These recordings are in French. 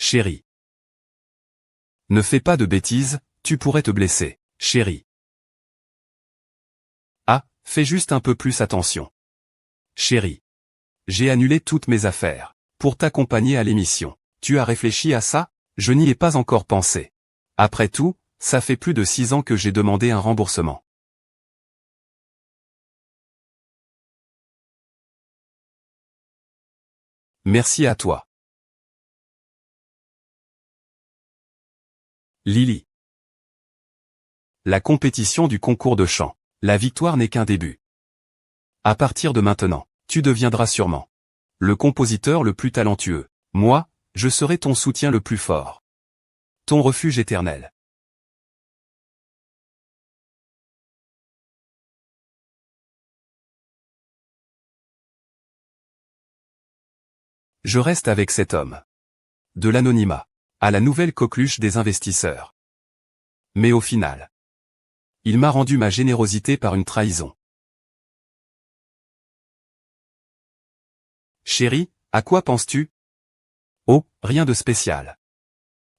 Chérie. Ne fais pas de bêtises, tu pourrais te blesser, chérie. Ah, fais juste un peu plus attention. Chérie. J'ai annulé toutes mes affaires pour t'accompagner à l'émission. Tu as réfléchi à ça? Je n'y ai pas encore pensé. Après tout, ça fait plus de 6 ans que j'ai demandé un remboursement. Merci à toi. Lily. La compétition du concours de chant. La victoire n'est qu'un début. À partir de maintenant, tu deviendras sûrement le compositeur le plus talentueux. Moi, je serai ton soutien le plus fort. Ton refuge éternel. Je reste avec cet homme. De l'anonymat à la nouvelle coqueluche des investisseurs. Mais au final, il m'a rendu ma générosité par une trahison. Chérie, à quoi penses-tu? Oh, rien de spécial.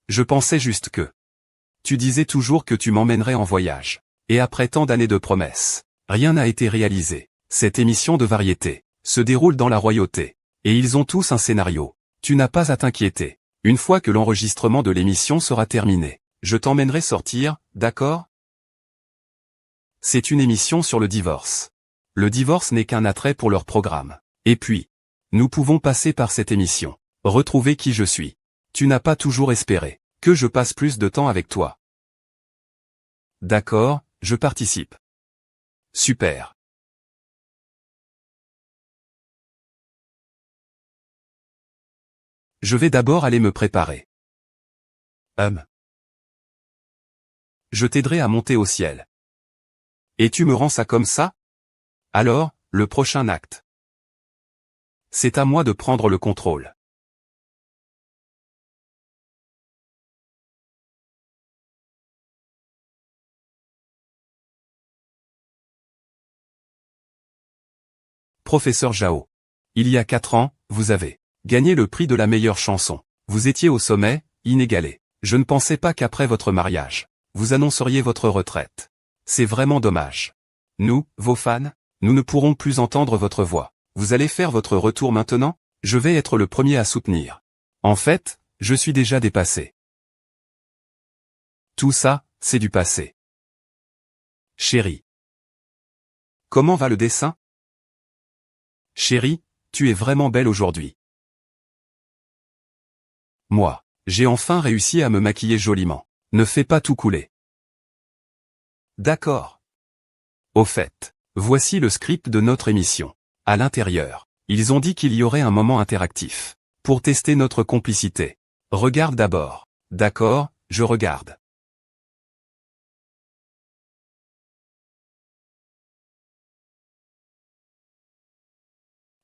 Je pensais juste que tu disais toujours que tu m'emmènerais en voyage. Et après tant d'années de promesses, rien n'a été réalisé. Cette émission de variété se déroule dans la royauté. Et ils ont tous un scénario. Tu n'as pas à t'inquiéter. Une fois que l'enregistrement de l'émission sera terminé, je t'emmènerai sortir, d'accord? C'est une émission sur le divorce. Le divorce n'est qu'un attrait pour leur programme. Et puis, nous pouvons passer par cette émission. Retrouver qui je suis. Tu n'as pas toujours espéré que je passe plus de temps avec toi. D'accord, je participe. Super. Je vais d'abord aller me préparer. Je t'aiderai à monter au ciel. Et tu me rends ça comme ça? Alors, le prochain acte. C'est à moi de prendre le contrôle. Professeur Jao. Il y a 4 ans, vous avez gagné le prix de la meilleure chanson. Vous étiez au sommet, inégalé. Je ne pensais pas qu'après votre mariage, vous annonceriez votre retraite. C'est vraiment dommage. Nous, vos fans, nous ne pourrons plus entendre votre voix. Vous allez faire votre retour maintenant? Je vais être le premier à soutenir. En fait, je suis déjà dépassé. Tout ça, c'est du passé. Chérie. Comment va le dessin? Chérie, tu es vraiment belle aujourd'hui. Moi, j'ai enfin réussi à me maquiller joliment. Ne fais pas tout couler. D'accord. Au fait, voici le script de notre émission. À l'intérieur, ils ont dit qu'il y aurait un moment interactif. Pour tester notre complicité. Regarde d'abord. D'accord, je regarde.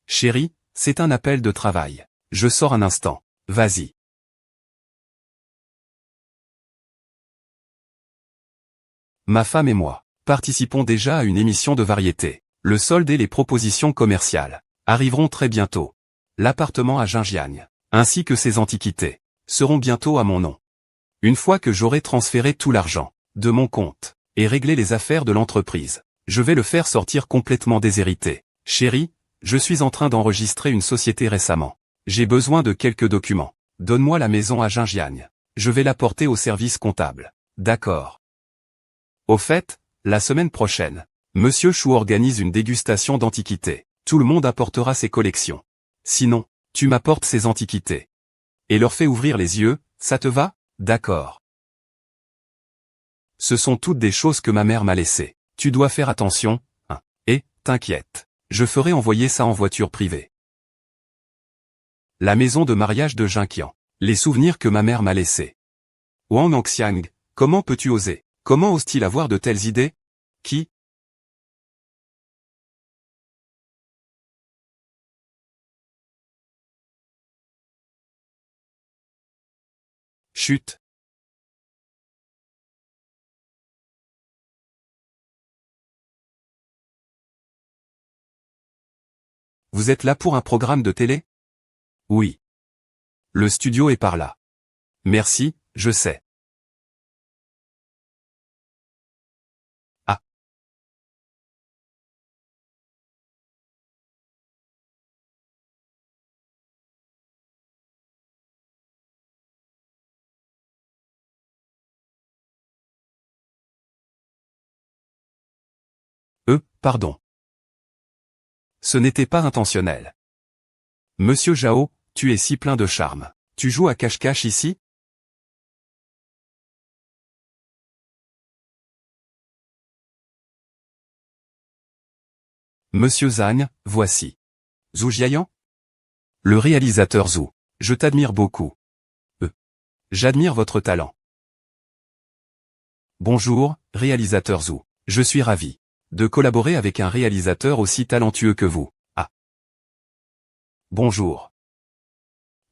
Chérie, c'est un appel de travail. Je sors un instant. Vas-y. Ma femme et moi participons déjà à une émission de variété. Le solde et les propositions commerciales arriveront très bientôt. L'appartement à Gingiagne, ainsi que ses antiquités, seront bientôt à mon nom. Une fois que j'aurai transféré tout l'argent de mon compte et réglé les affaires de l'entreprise, je vais le faire sortir complètement déshérité. Chérie, je suis en train d'enregistrer une société récemment. J'ai besoin de quelques documents. Donne-moi la maison à Gingiagne. Je vais la porter au service comptable. D'accord. Au fait, la semaine prochaine, Monsieur Chou organise une dégustation d'antiquités. Tout le monde apportera ses collections. Sinon, tu m'apportes ces antiquités. Et leur fais ouvrir les yeux, ça te va? D'accord. Ce sont toutes des choses que ma mère m'a laissées. Tu dois faire attention, hein. Et, t'inquiète, je ferai envoyer ça en voiture privée. La maison de mariage de Jinqian. Les souvenirs que ma mère m'a laissés. Wang Anxiang, comment peux-tu oser? Comment ose-t-il avoir de telles idées? Qui? Chut. Vous êtes là pour un programme de télé? Oui. Le studio est par là. Merci, je sais. Ah, pardon. Ce n'était pas intentionnel. Monsieur Jao, tu es si plein de charme. Tu joues à cache-cache ici? Monsieur Zhang, voici. Zhu Jiayan? Le réalisateur Zhu. Je t'admire beaucoup. J'admire votre talent. Bonjour, réalisateur Zhu. Je suis ravi de collaborer avec un réalisateur aussi talentueux que vous. Ah. Bonjour.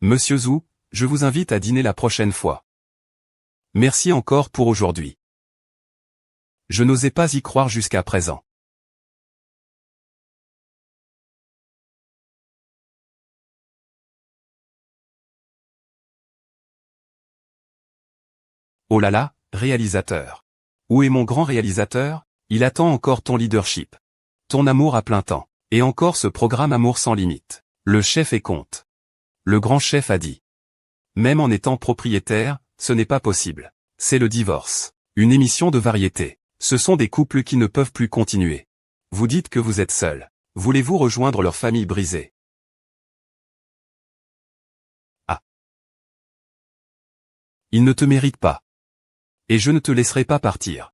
Monsieur Zhu, je vous invite à dîner la prochaine fois. Merci encore pour aujourd'hui. Je n'osais pas y croire jusqu'à présent. Oh là là, réalisateur. Où est mon grand réalisateur? Il attend encore ton leadership. Ton amour à plein temps. Et encore ce programme Amour sans limite. Le chef est comte. Le grand chef a dit. Même en étant propriétaire, ce n'est pas possible. C'est le divorce. Une émission de variété. Ce sont des couples qui ne peuvent plus continuer. Vous dites que vous êtes seul. Voulez-vous rejoindre leur famille brisée? Ah. Ils ne te méritent pas. Et je ne te laisserai pas partir.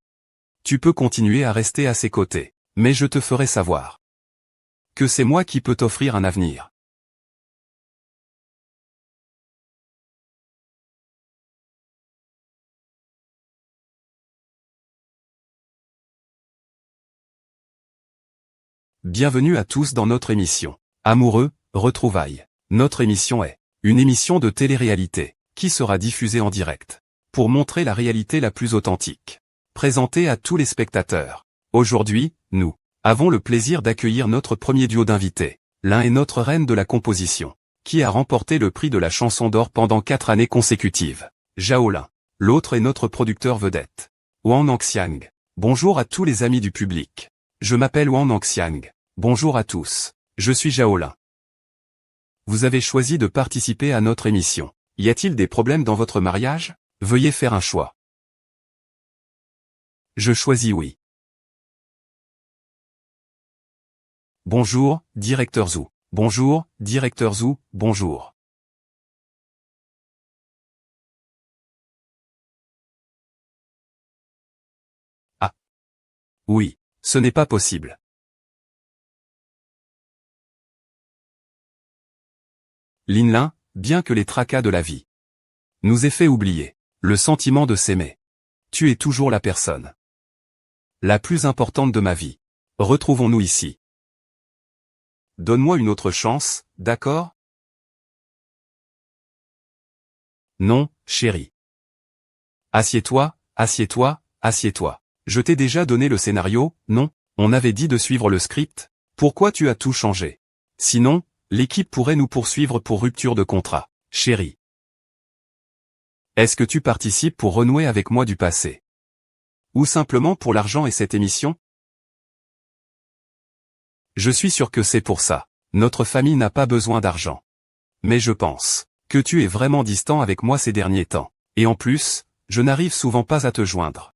Tu peux continuer à rester à ses côtés, mais je te ferai savoir que c'est moi qui peux t'offrir un avenir. Bienvenue à tous dans notre émission. Amoureux, retrouvailles. Notre émission est une émission de télé-réalité, qui sera diffusée en direct, pour montrer la réalité la plus authentique, présentée à tous les spectateurs. Aujourd'hui, nous avons le plaisir d'accueillir notre premier duo d'invités. L'un est notre reine de la composition, qui a remporté le prix de la chanson d'or pendant 4 années consécutives, Zhao Lin. L'autre est notre producteur vedette, Wang Nangxiang. Bonjour à tous les amis du public. Je m'appelle Wang Nangxiang. Bonjour à tous. Je suis Zhao Lin. Vous avez choisi de participer à notre émission. Y a-t-il des problèmes dans votre mariage? Veuillez faire un choix. Je choisis oui. Bonjour, directeur Zhu. Bonjour, directeur Zhu, bonjour. Ah. Oui, ce n'est pas possible. Lin Lin, bien que les tracas de la vie nous aient fait oublier le sentiment de s'aimer. Tu es toujours la personne la plus importante de ma vie. Retrouvons-nous ici. Donne-moi une autre chance, d'accord? Non, chérie. Assieds-toi, assieds-toi, assieds-toi. Je t'ai déjà donné le scénario, non? On avait dit de suivre le script. Pourquoi tu as tout changé? Sinon, l'équipe pourrait nous poursuivre pour rupture de contrat. Chérie. Est-ce que tu participes pour renouer avec moi du passé? Ou simplement pour l'argent et cette émission? Je suis sûr que c'est pour ça. Notre famille n'a pas besoin d'argent. Mais je pense que tu es vraiment distant avec moi ces derniers temps. Et en plus, je n'arrive souvent pas à te joindre.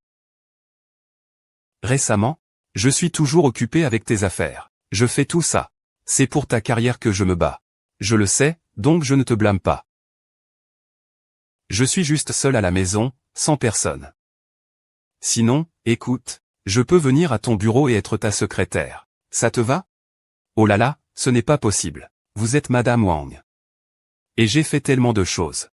Récemment, je suis toujours occupé avec tes affaires. Je fais tout ça. C'est pour ta carrière que je me bats. Je le sais, donc je ne te blâme pas. Je suis juste seul à la maison, sans personne. Sinon, écoute, je peux venir à ton bureau et être ta secrétaire. Ça te va? Oh là là, ce n'est pas possible. Vous êtes Madame Wang. Et j'ai fait tellement de choses.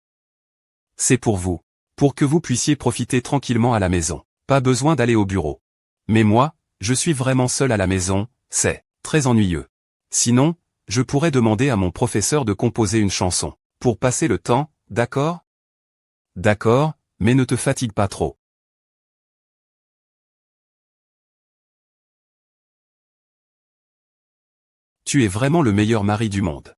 C'est pour vous. Pour que vous puissiez profiter tranquillement à la maison. Pas besoin d'aller au bureau. Mais moi, je suis vraiment seul à la maison, c'est très ennuyeux. Sinon, je pourrais demander à mon professeur de composer une chanson. Pour passer le temps, d'accord? D'accord, mais ne te fatigue pas trop. Tu es vraiment le meilleur mari du monde.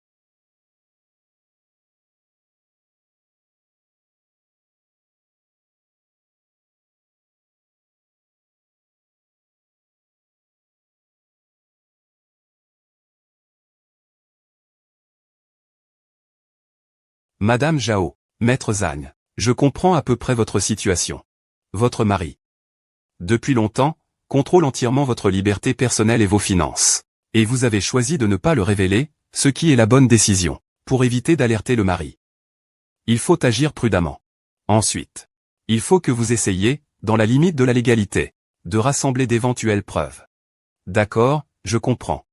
Madame Zhao, Maître Zhang, je comprends à peu près votre situation. Votre mari, depuis longtemps, contrôle entièrement votre liberté personnelle et vos finances. Et vous avez choisi de ne pas le révéler, ce qui est la bonne décision, pour éviter d'alerter le mari. Il faut agir prudemment. Ensuite, il faut que vous essayiez, dans la limite de la légalité, de rassembler d'éventuelles preuves. D'accord, je comprends.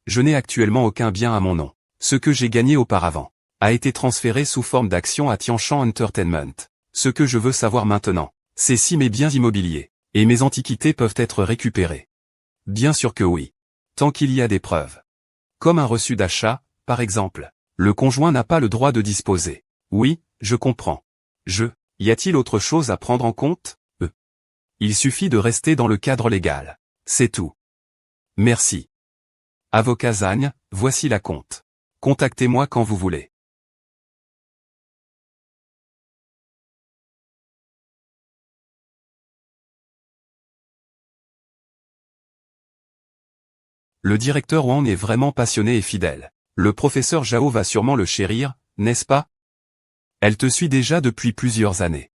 Je n'ai actuellement aucun bien à mon nom. Ce que j'ai gagné auparavant a été transféré sous forme d'action à Tianshan Entertainment. Ce que je veux savoir maintenant, c'est si mes biens immobiliers et mes antiquités peuvent être récupérés. Bien sûr que oui. Tant qu'il y a des preuves. Comme un reçu d'achat, par exemple. Le conjoint n'a pas le droit de disposer. Oui, je comprends. Y a-t-il autre chose à prendre en compte? Il suffit de rester dans le cadre légal. C'est tout. Merci. Avocat Zhang, voici la compte. Contactez-moi quand vous voulez. Le directeur Wang est vraiment passionné et fidèle. Le professeur Zhao va sûrement le chérir, n'est-ce pas? Elle te suit déjà depuis plusieurs années.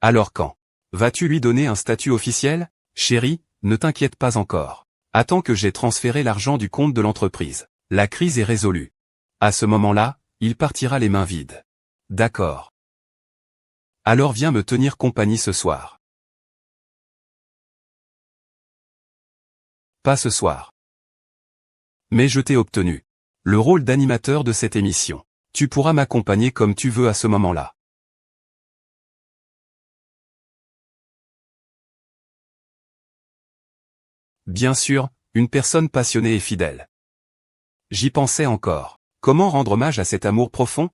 Alors quand vas-tu lui donner un statut officiel? Chérie, ne t'inquiète pas encore. Attends que j'ai transféré l'argent du compte de l'entreprise. La crise est résolue. À ce moment-là, il partira les mains vides. D'accord. Alors viens me tenir compagnie ce soir. Pas ce soir. Mais je t'ai obtenu le rôle d'animateur de cette émission. Tu pourras m'accompagner comme tu veux à ce moment-là. Bien sûr, une personne passionnée et fidèle. J'y pensais encore. Comment rendre hommage à cet amour profond?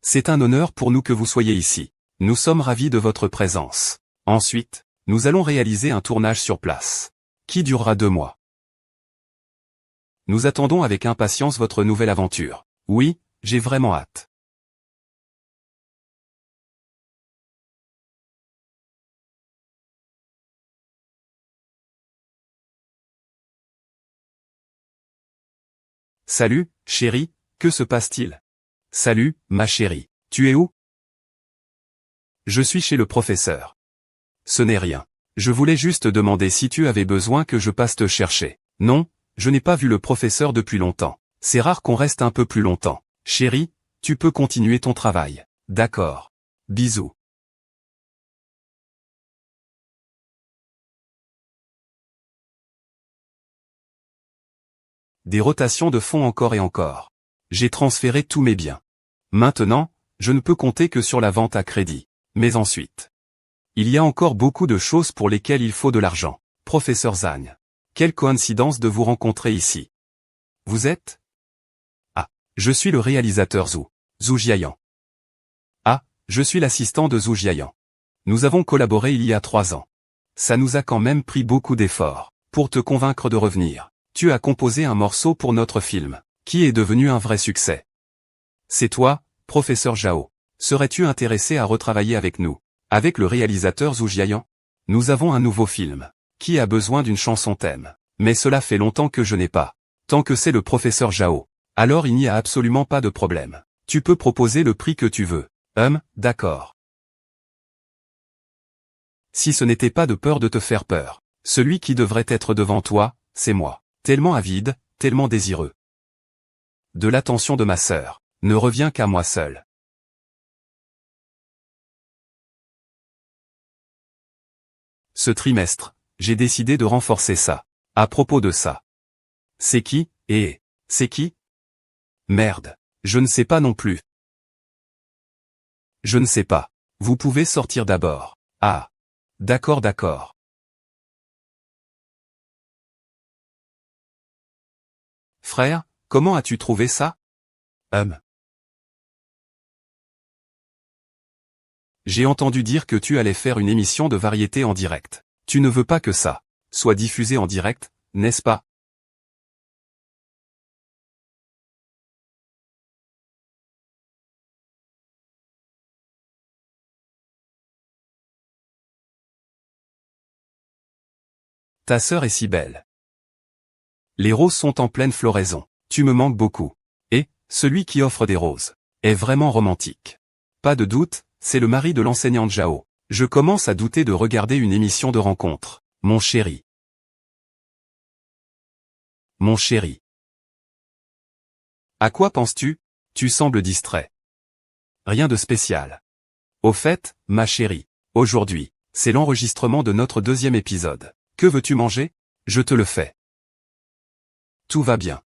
C'est un honneur pour nous que vous soyez ici. Nous sommes ravis de votre présence. Ensuite, nous allons réaliser un tournage sur place, qui durera 2 mois. Nous attendons avec impatience votre nouvelle aventure. Oui, j'ai vraiment hâte. Salut, chérie, que se passe-t-il? Salut, ma chérie. Tu es où? Je suis chez le professeur. Ce n'est rien. Je voulais juste demander si tu avais besoin que je passe te chercher. Non, je n'ai pas vu le professeur depuis longtemps. C'est rare qu'on reste un peu plus longtemps. Chérie, tu peux continuer ton travail. D'accord. Bisous. Des rotations de fonds encore et encore. J'ai transféré tous mes biens. Maintenant, je ne peux compter que sur la vente à crédit. Mais ensuite, il y a encore beaucoup de choses pour lesquelles il faut de l'argent. Professeur Zhang. Quelle coïncidence de vous rencontrer ici. Vous êtes? Ah, je suis le réalisateur Zhu Jiayan. Ah, je suis l'assistant de Zhu Jiayan. Nous avons collaboré il y a 3 ans. Ça nous a quand même pris beaucoup d'efforts pour te convaincre de revenir. Tu as composé un morceau pour notre film, qui est devenu un vrai succès. C'est toi, professeur Zhao. Serais-tu intéressé à retravailler avec nous? Avec le réalisateur Zhu Jiayan? Nous avons un nouveau film, qui a besoin d'une chanson thème. Mais cela fait longtemps que je n'ai pas. Tant que c'est le professeur Zhao, alors il n'y a absolument pas de problème. Tu peux proposer le prix que tu veux. D'accord. Si ce n'était pas de peur de te faire peur, celui qui devrait être devant toi, c'est moi. Tellement avide, tellement désireux. De l'attention de ma sœur, ne revient qu'à moi seul. Ce trimestre, j'ai décidé de renforcer ça. À propos de ça. C'est qui? C'est qui? Merde. Je ne sais pas non plus. Je ne sais pas. Vous pouvez sortir d'abord. Ah. D'accord. Frère, comment as-tu trouvé ça? J'ai entendu dire que tu allais faire une émission de variété en direct. Tu ne veux pas que ça soit diffusé en direct, n'est-ce pas? Ta sœur est si belle. Les roses sont en pleine floraison. Tu me manques beaucoup. Et, celui qui offre des roses, est vraiment romantique. Pas de doute, c'est le mari de l'enseignante Zhao. Je commence à douter de regarder une émission de rencontre. Mon chéri. Mon chéri. À quoi penses-tu? Tu sembles distrait. Rien de spécial. Au fait, ma chérie, aujourd'hui, c'est l'enregistrement de notre 2e épisode. Que veux-tu manger? Je te le fais. Tout va bien.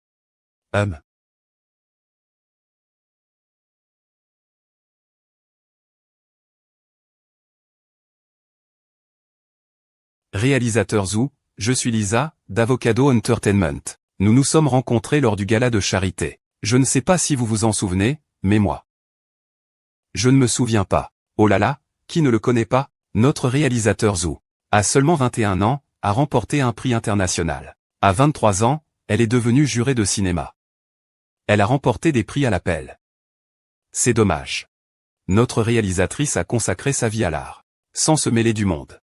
Réalisateur Zhu, je suis Lisa, d'Avocado Entertainment. Nous nous sommes rencontrés lors du gala de charité. Je ne sais pas si vous vous en souvenez, mais moi. Je ne me souviens pas. Oh là là, qui ne le connaît pas? Notre réalisateur Zhu, à seulement 21 ans, a remporté un prix international. À 23 ans, elle est devenue jurée de cinéma. Elle a remporté des prix à l'appel. C'est dommage. Notre réalisatrice a consacré sa vie à l'art, sans se mêler du monde.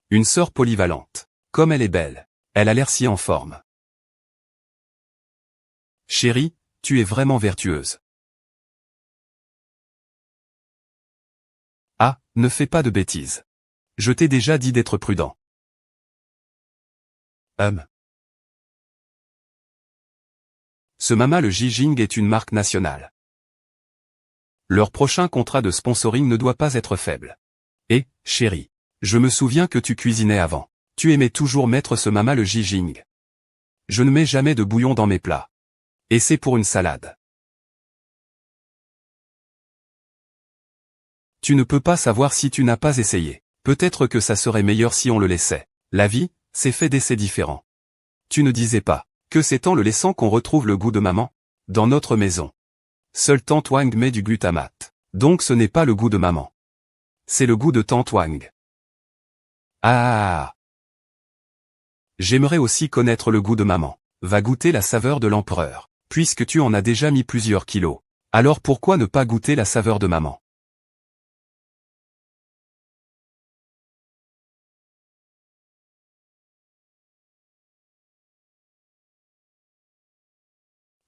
Une sœur polyvalente. Comme elle est belle. Elle a l'air si en forme. Chérie, tu es vraiment vertueuse. Ah, ne fais pas de bêtises. Je t'ai déjà dit d'être prudent. Ce Mama le Jijing est une marque nationale. Leur prochain contrat de sponsoring ne doit pas être faible. Et, chérie, je me souviens que tu cuisinais avant. Tu aimais toujours mettre ce Mama le Jijing. Je ne mets jamais de bouillon dans mes plats. Et c'est pour une salade. Tu ne peux pas savoir si tu n'as pas essayé. Peut-être que ça serait meilleur si on le laissait. La vie, c'est fait d'essais différents. Tu ne disais pas que c'est en le laissant qu'on retrouve le goût de maman? Dans notre maison, seule Tante Wang met du glutamate. Donc ce n'est pas le goût de maman. C'est le goût de Tante Wang. Ah. J'aimerais aussi connaître le goût de maman. Va goûter la saveur de l'empereur. Puisque tu en as déjà mis plusieurs kilos. Alors pourquoi ne pas goûter la saveur de maman?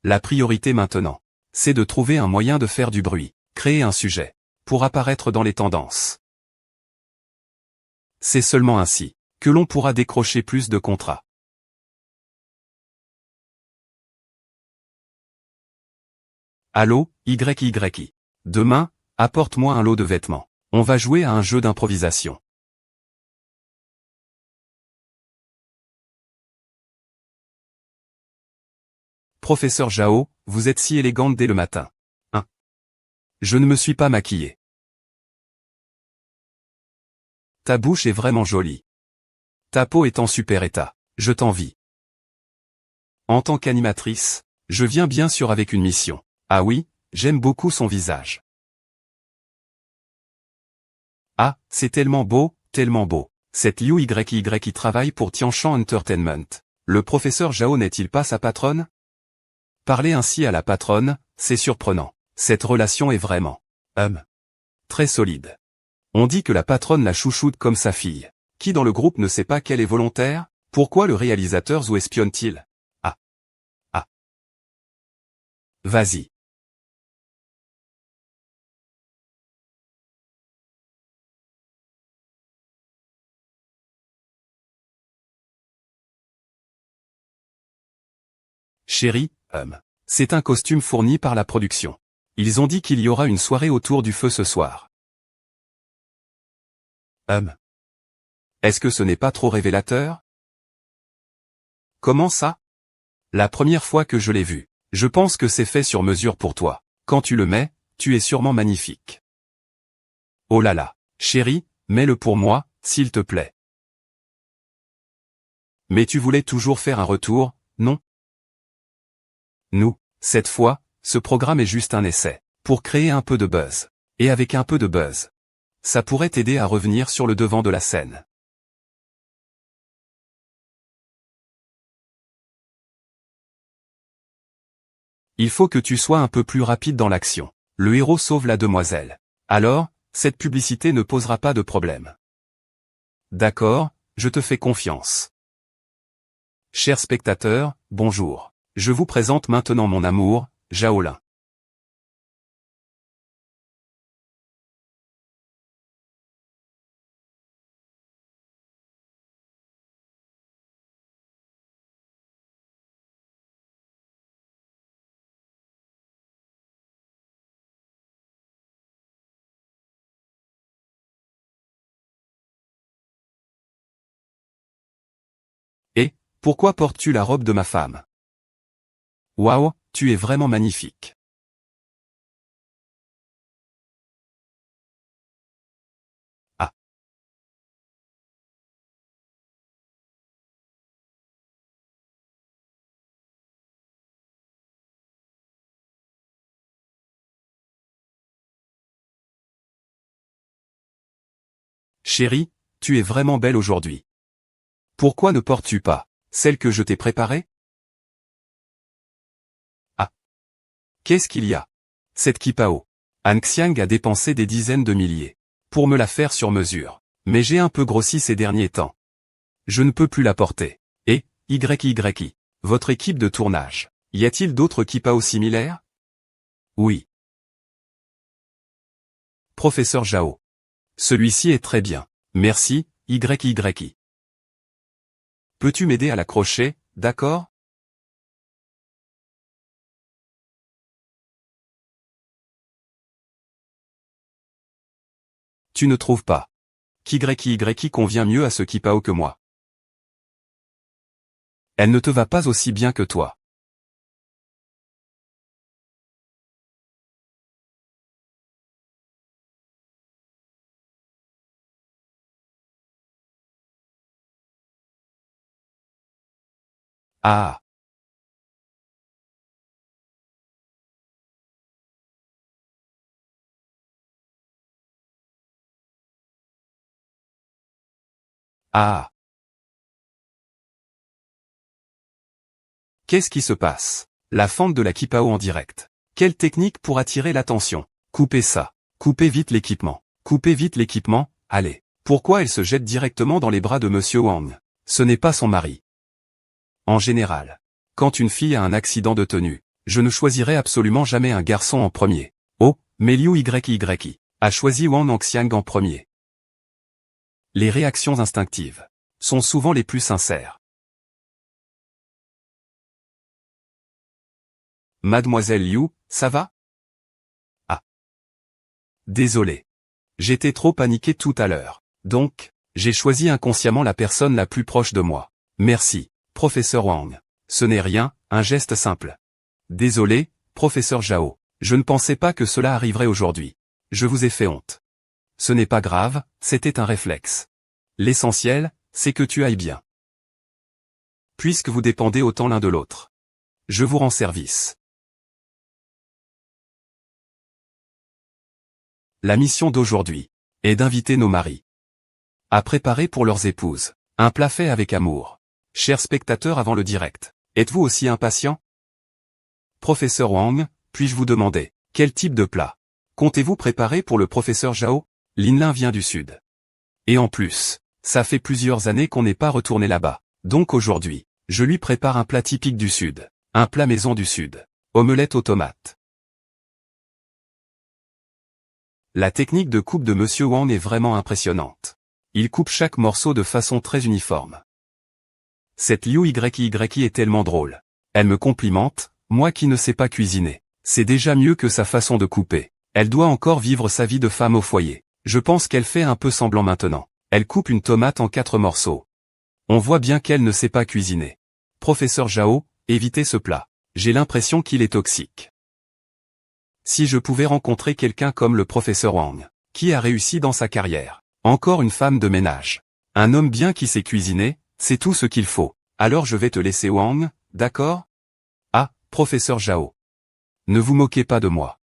La priorité maintenant, c'est de trouver un moyen de faire du bruit, créer un sujet, pour apparaître dans les tendances. C'est seulement ainsi que l'on pourra décrocher plus de contrats. Allô, YYI. Demain, apporte-moi un lot de vêtements. On va jouer à un jeu d'improvisation. Professeur Zhao, vous êtes si élégante dès le matin. Je ne me suis pas maquillée. Ta bouche est vraiment jolie. Ta peau est en super état. Je t'envie. En tant qu'animatrice, je viens bien sûr avec une mission. Ah oui, j'aime beaucoup son visage. Ah, c'est tellement beau, tellement beau. Cette Liu YY qui travaille pour Tianshan Entertainment. Le professeur Zhao n'est-il pas sa patronne? Parler ainsi à la patronne, c'est surprenant. Cette relation est vraiment, très solide. On dit que la patronne la chouchoute comme sa fille. Qui dans le groupe ne sait pas qu'elle est volontaire? Pourquoi le réalisateur Zhu espionne-t-il? Ah. Vas-y. Chérie, c'est un costume fourni par la production. Ils ont dit qu'il y aura une soirée autour du feu ce soir. Est-ce que ce n'est pas trop révélateur? Comment ça? La première fois que je l'ai vu, je pense que c'est fait sur mesure pour toi. Quand tu le mets, tu es sûrement magnifique. Oh là là, chérie, mets-le pour moi, s'il te plaît. Mais tu voulais toujours faire un retour, non? Nous, cette fois, ce programme est juste un essai, pour créer un peu de buzz. Et avec un peu de buzz, ça pourrait t'aider à revenir sur le devant de la scène. Il faut que tu sois un peu plus rapide dans l'action. Le héros sauve la demoiselle. Alors, cette publicité ne posera pas de problème. D'accord, je te fais confiance. Chers spectateurs, bonjour. Je vous présente maintenant mon amour, Jaolin. Et, pourquoi portes-tu la robe de ma femme? Waouh, tu es vraiment magnifique. Ah, chérie, tu es vraiment belle aujourd'hui. Pourquoi ne portes-tu pas celle que je t'ai préparée? Ah, qu'est-ce qu'il y a? Cette kipao. Han Xiang a dépensé des dizaines de milliers pour me la faire sur mesure. Mais j'ai un peu grossi ces derniers temps. Je ne peux plus la porter. Et, YYI, votre équipe de tournage, y a-t-il d'autres kipao similaires? Oui. Professeur Zhao. Celui-ci est très bien. Merci, YYI. Peux-tu m'aider à l'accrocher, d'accord? Tu ne trouves pas qu'YYI convient mieux à ce kipao que moi? Elle ne te va pas aussi bien que toi. Ah, ah. Qu'est-ce qui se passe? La fente de la kipao en direct. Quelle technique pour attirer l'attention? Coupez ça. Coupez vite l'équipement. Coupez vite l'équipement, allez. Pourquoi elle se jette directement dans les bras de Monsieur Wang? Ce n'est pas son mari. En général, quand une fille a un accident de tenue, je ne choisirai absolument jamais un garçon en premier. Oh, mais Liu YYI a choisi Wang Nangxiang en premier. Les réactions instinctives sont souvent les plus sincères. Mademoiselle Liu, ça va? Ah, désolé. J'étais trop paniqué tout à l'heure. Donc, j'ai choisi inconsciemment la personne la plus proche de moi. Merci, professeur Wang. Ce n'est rien, un geste simple. Désolé, professeur Zhao. Je ne pensais pas que cela arriverait aujourd'hui. Je vous ai fait honte. Ce n'est pas grave, c'était un réflexe. L'essentiel, c'est que tu ailles bien. Puisque vous dépendez autant l'un de l'autre. Je vous rends service. La mission d'aujourd'hui est d'inviter nos maris à préparer pour leurs épouses un plat fait avec amour. Chers spectateurs avant le direct, êtes-vous aussi impatients? Professeur Wang, puis-je vous demander quel type de plat comptez-vous préparer pour le professeur Zhao? Linlin vient du sud. Et en plus, ça fait plusieurs années qu'on n'est pas retourné là-bas. Donc aujourd'hui, je lui prépare un plat typique du sud, un plat maison du sud, omelette aux tomates. La technique de coupe de Monsieur Wang est vraiment impressionnante. Il coupe chaque morceau de façon très uniforme. Cette Liu YYI est tellement drôle. Elle me complimente, moi qui ne sais pas cuisiner. C'est déjà mieux que sa façon de couper. Elle doit encore vivre sa vie de femme au foyer. Je pense qu'elle fait un peu semblant maintenant. Elle coupe une tomate en 4 morceaux. On voit bien qu'elle ne sait pas cuisiner. Professeur Zhao, évitez ce plat. J'ai l'impression qu'il est toxique. Si je pouvais rencontrer quelqu'un comme le professeur Wang, qui a réussi dans sa carrière, encore une femme de ménage, un homme bien qui sait cuisiner, c'est tout ce qu'il faut. Alors je vais te laisser Wang, d'accord? Ah, professeur Zhao. Ne vous moquez pas de moi.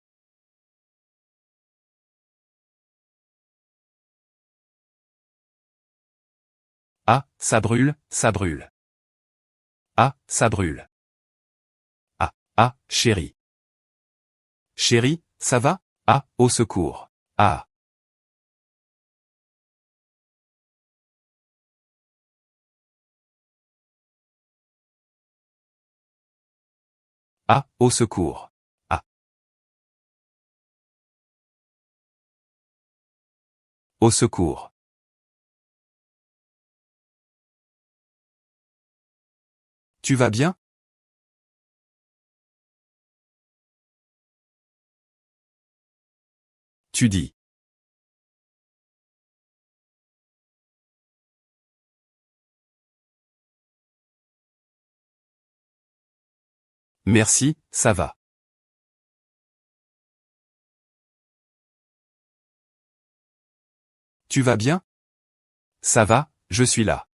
Ah, ça brûle, ça brûle. Ah, ça brûle. Ah, ah, chérie. Chérie, ça va? Ah, au secours. Ah. Ah, au secours. Ah. Au secours. Tu vas bien? Tu dis. Merci, ça va. Tu vas bien? Ça va, je suis là.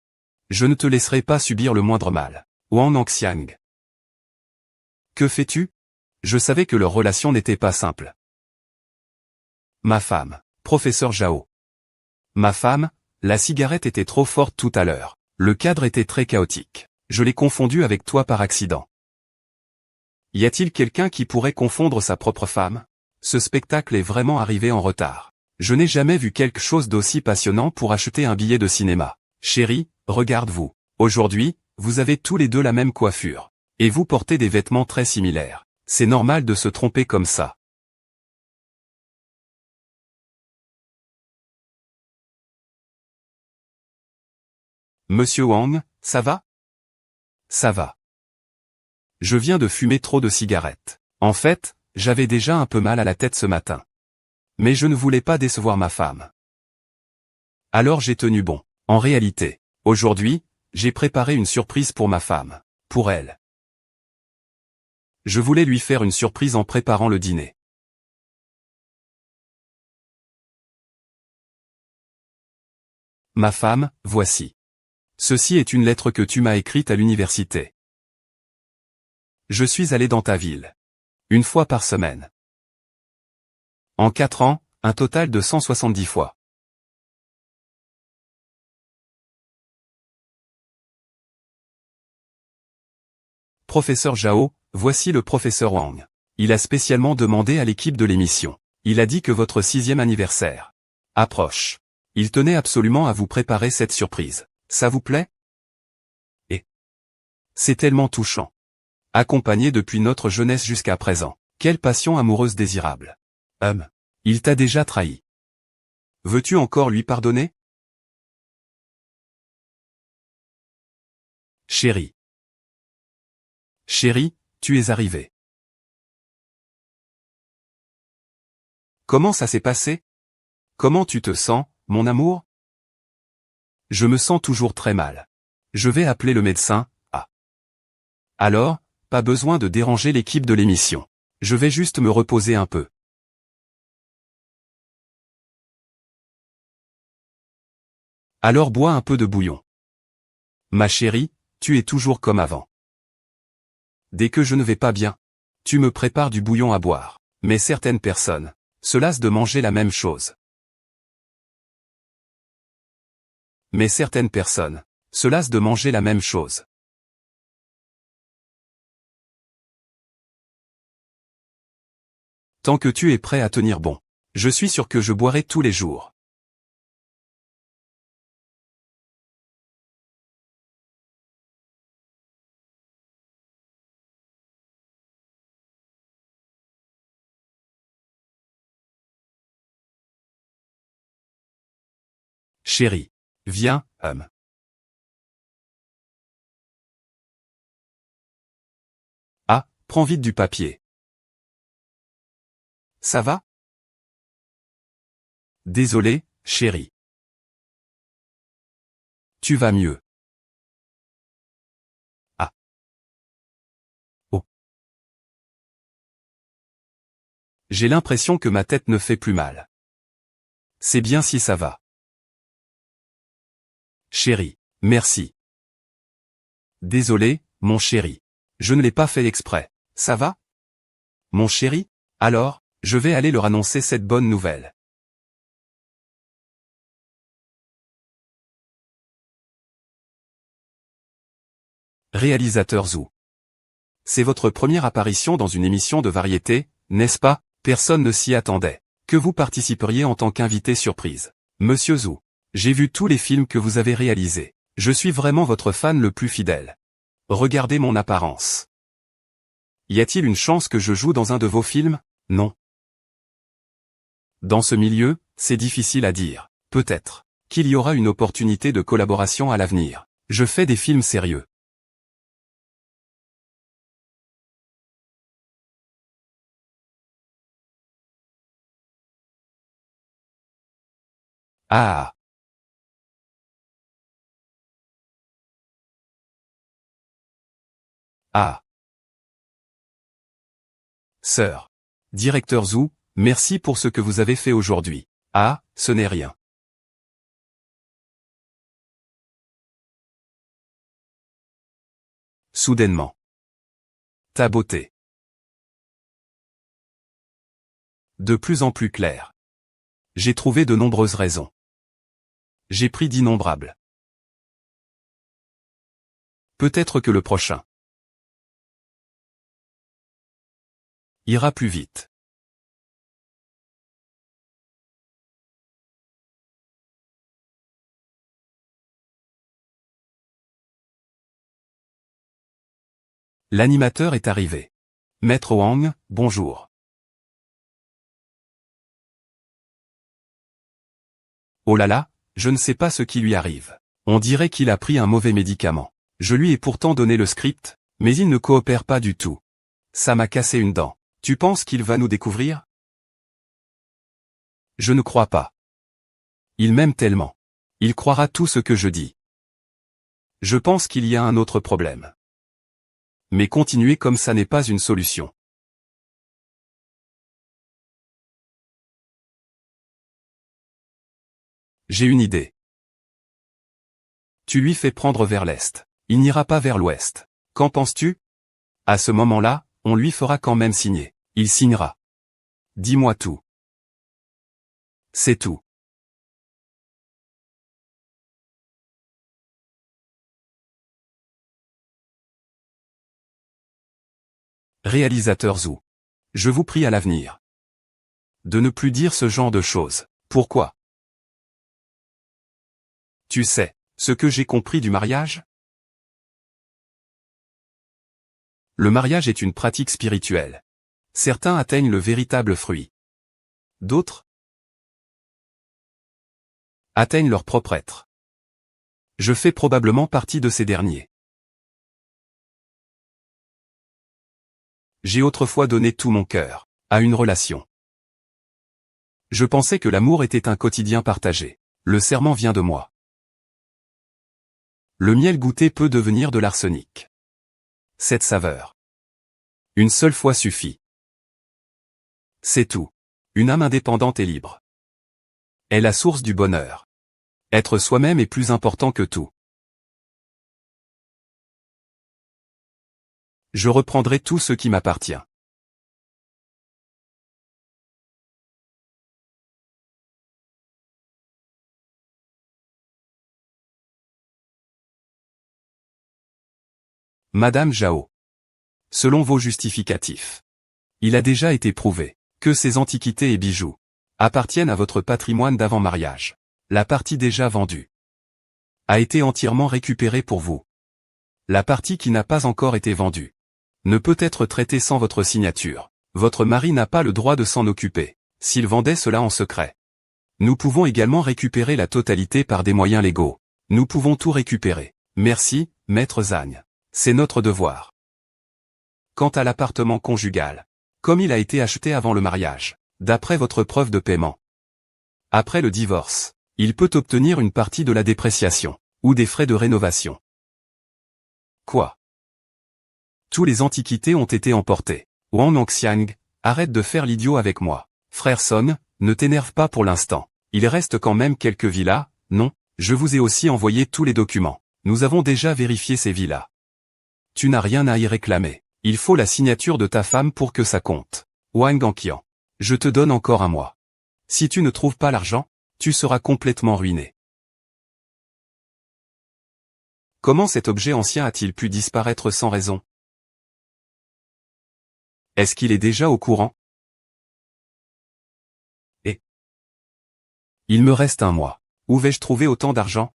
Je ne te laisserai pas subir le moindre mal. Wang Xiang. Que fais-tu? Je savais que leur relation n'était pas simple. Ma femme, professeur Zhao. Ma femme, la cigarette était trop forte tout à l'heure. Le cadre était très chaotique. Je l'ai confondu avec toi par accident. Y a-t-il quelqu'un qui pourrait confondre sa propre femme? Ce spectacle est vraiment arrivé en retard. Je n'ai jamais vu quelque chose d'aussi passionnant pour acheter un billet de cinéma. Chérie, regarde-vous. Aujourd'hui, vous avez tous les deux la même coiffure. Et vous portez des vêtements très similaires. C'est normal de se tromper comme ça. Monsieur Wang, ça va? Ça va. Je viens de fumer trop de cigarettes. En fait, j'avais déjà un peu mal à la tête ce matin. Mais je ne voulais pas décevoir ma femme. Alors j'ai tenu bon. En réalité, aujourd'hui, j'ai préparé une surprise pour ma femme. Pour elle. Je voulais lui faire une surprise en préparant le dîner. Ma femme, voici. Ceci est une lettre que tu m'as écrite à l'université. Je suis allé dans ta ville. Une fois par semaine. En 4 ans, un total de 170 fois. Professeur Zhao, voici le professeur Wang. Il a spécialement demandé à l'équipe de l'émission. Il a dit que votre 6e anniversaire approche. Il tenait absolument à vous préparer cette surprise. Ça vous plaît? Et c'est tellement touchant. Accompagné depuis notre jeunesse jusqu'à présent. Quelle passion amoureuse désirable. Il t'a déjà trahi. Veux-tu encore lui pardonner? Chérie. Chérie, tu es arrivée. Comment ça s'est passé? Comment tu te sens, mon amour? Je me sens toujours très mal. Je vais appeler le médecin. Ah. Alors, pas besoin de déranger l'équipe de l'émission. Je vais juste me reposer un peu. Alors bois un peu de bouillon. Ma chérie, tu es toujours comme avant. Dès que je ne vais pas bien, tu me prépares du bouillon à boire. Mais certaines personnes se lassent de manger la même chose. Mais certaines personnes se lassent de manger la même chose. Tant que tu es prêt à tenir bon, je suis sûr que je boirai tous les jours. Chérie. Viens, Ah, prends vite du papier. Ça va? Désolé, chérie. Tu vas mieux. Ah. Oh. J'ai l'impression que ma tête ne fait plus mal. C'est bien si ça va. Chérie. Merci. Désolé, mon chéri. Je ne l'ai pas fait exprès. Ça va? Mon chéri? Alors, je vais aller leur annoncer cette bonne nouvelle. Réalisateur Zhou. C'est votre première apparition dans une émission de variété, n'est-ce pas? Personne ne s'y attendait. Que vous participeriez en tant qu'invité surprise. Monsieur Zhou. J'ai vu tous les films que vous avez réalisés. Je suis vraiment votre fan le plus fidèle. Regardez mon apparence. Y a-t-il une chance que je joue dans un de vos films? Non. Dans ce milieu, c'est difficile à dire. Peut-être qu'il y aura une opportunité de collaboration à l'avenir. Je fais des films sérieux. Ah. Ah. Sœur. Directeur Zhu, merci pour ce que vous avez fait aujourd'hui. Ah, ce n'est rien. Soudainement. Ta beauté. De plus en plus claire. J'ai trouvé de nombreuses raisons. J'ai pris d'innombrables. Peut-être que le prochain ira plus vite. L'animateur est arrivé. Maître Wang, bonjour. Oh là là, je ne sais pas ce qui lui arrive. On dirait qu'il a pris un mauvais médicament. Je lui ai pourtant donné le script, mais il ne coopère pas du tout. Ça m'a cassé une dent. Tu penses qu'il va nous découvrir? Je ne crois pas. Il m'aime tellement. Il croira tout ce que je dis. Je pense qu'il y a un autre problème. Mais continuer comme ça n'est pas une solution. J'ai une idée. Tu lui fais prendre vers l'est. Il n'ira pas vers l'ouest. Qu'en penses-tu? À ce moment-là, on lui fera quand même signer. Il signera. Dis-moi tout. C'est tout. Réalisateur Zhu. Je vous prie à l'avenir de ne plus dire ce genre de choses. Pourquoi? Tu sais, ce que j'ai compris du mariage? Le mariage est une pratique spirituelle. Certains atteignent le véritable fruit. D'autres atteignent leur propre être. Je fais probablement partie de ces derniers. J'ai autrefois donné tout mon cœur à une relation. Je pensais que l'amour était un quotidien partagé. Le serment vient de moi. Le miel goûté peut devenir de l'arsenic. Cette saveur. Une seule fois suffit. C'est tout. Une âme indépendante et libre est la source du bonheur. Être soi-même est plus important que tout. Je reprendrai tout ce qui m'appartient. Madame Zhao. Selon vos justificatifs, il a déjà été prouvé que ces antiquités et bijoux appartiennent à votre patrimoine d'avant-mariage. La partie déjà vendue a été entièrement récupérée pour vous. La partie qui n'a pas encore été vendue ne peut être traitée sans votre signature. Votre mari n'a pas le droit de s'en occuper, s'il vendait cela en secret. Nous pouvons également récupérer la totalité par des moyens légaux. Nous pouvons tout récupérer. Merci, maître Zhang. C'est notre devoir. Quant à l'appartement conjugal, comme il a été acheté avant le mariage, d'après votre preuve de paiement, après le divorce, il peut obtenir une partie de la dépréciation, ou des frais de rénovation. Quoi? Tous les antiquités ont été emportés. Wang Nongxiang, arrête de faire l'idiot avec moi. Frère Son, ne t'énerve pas pour l'instant. Il reste quand même quelques villas, non? Je vous ai aussi envoyé tous les documents. Nous avons déjà vérifié ces villas. Tu n'as rien à y réclamer. Il faut la signature de ta femme pour que ça compte. Wang Ganqian. Je te donne encore un mois. Si tu ne trouves pas l'argent, tu seras complètement ruiné. Comment cet objet ancien a-t-il pu disparaître sans raison? Est-ce qu'il est déjà au courant? Et il me reste un mois. Où vais-je trouver autant d'argent?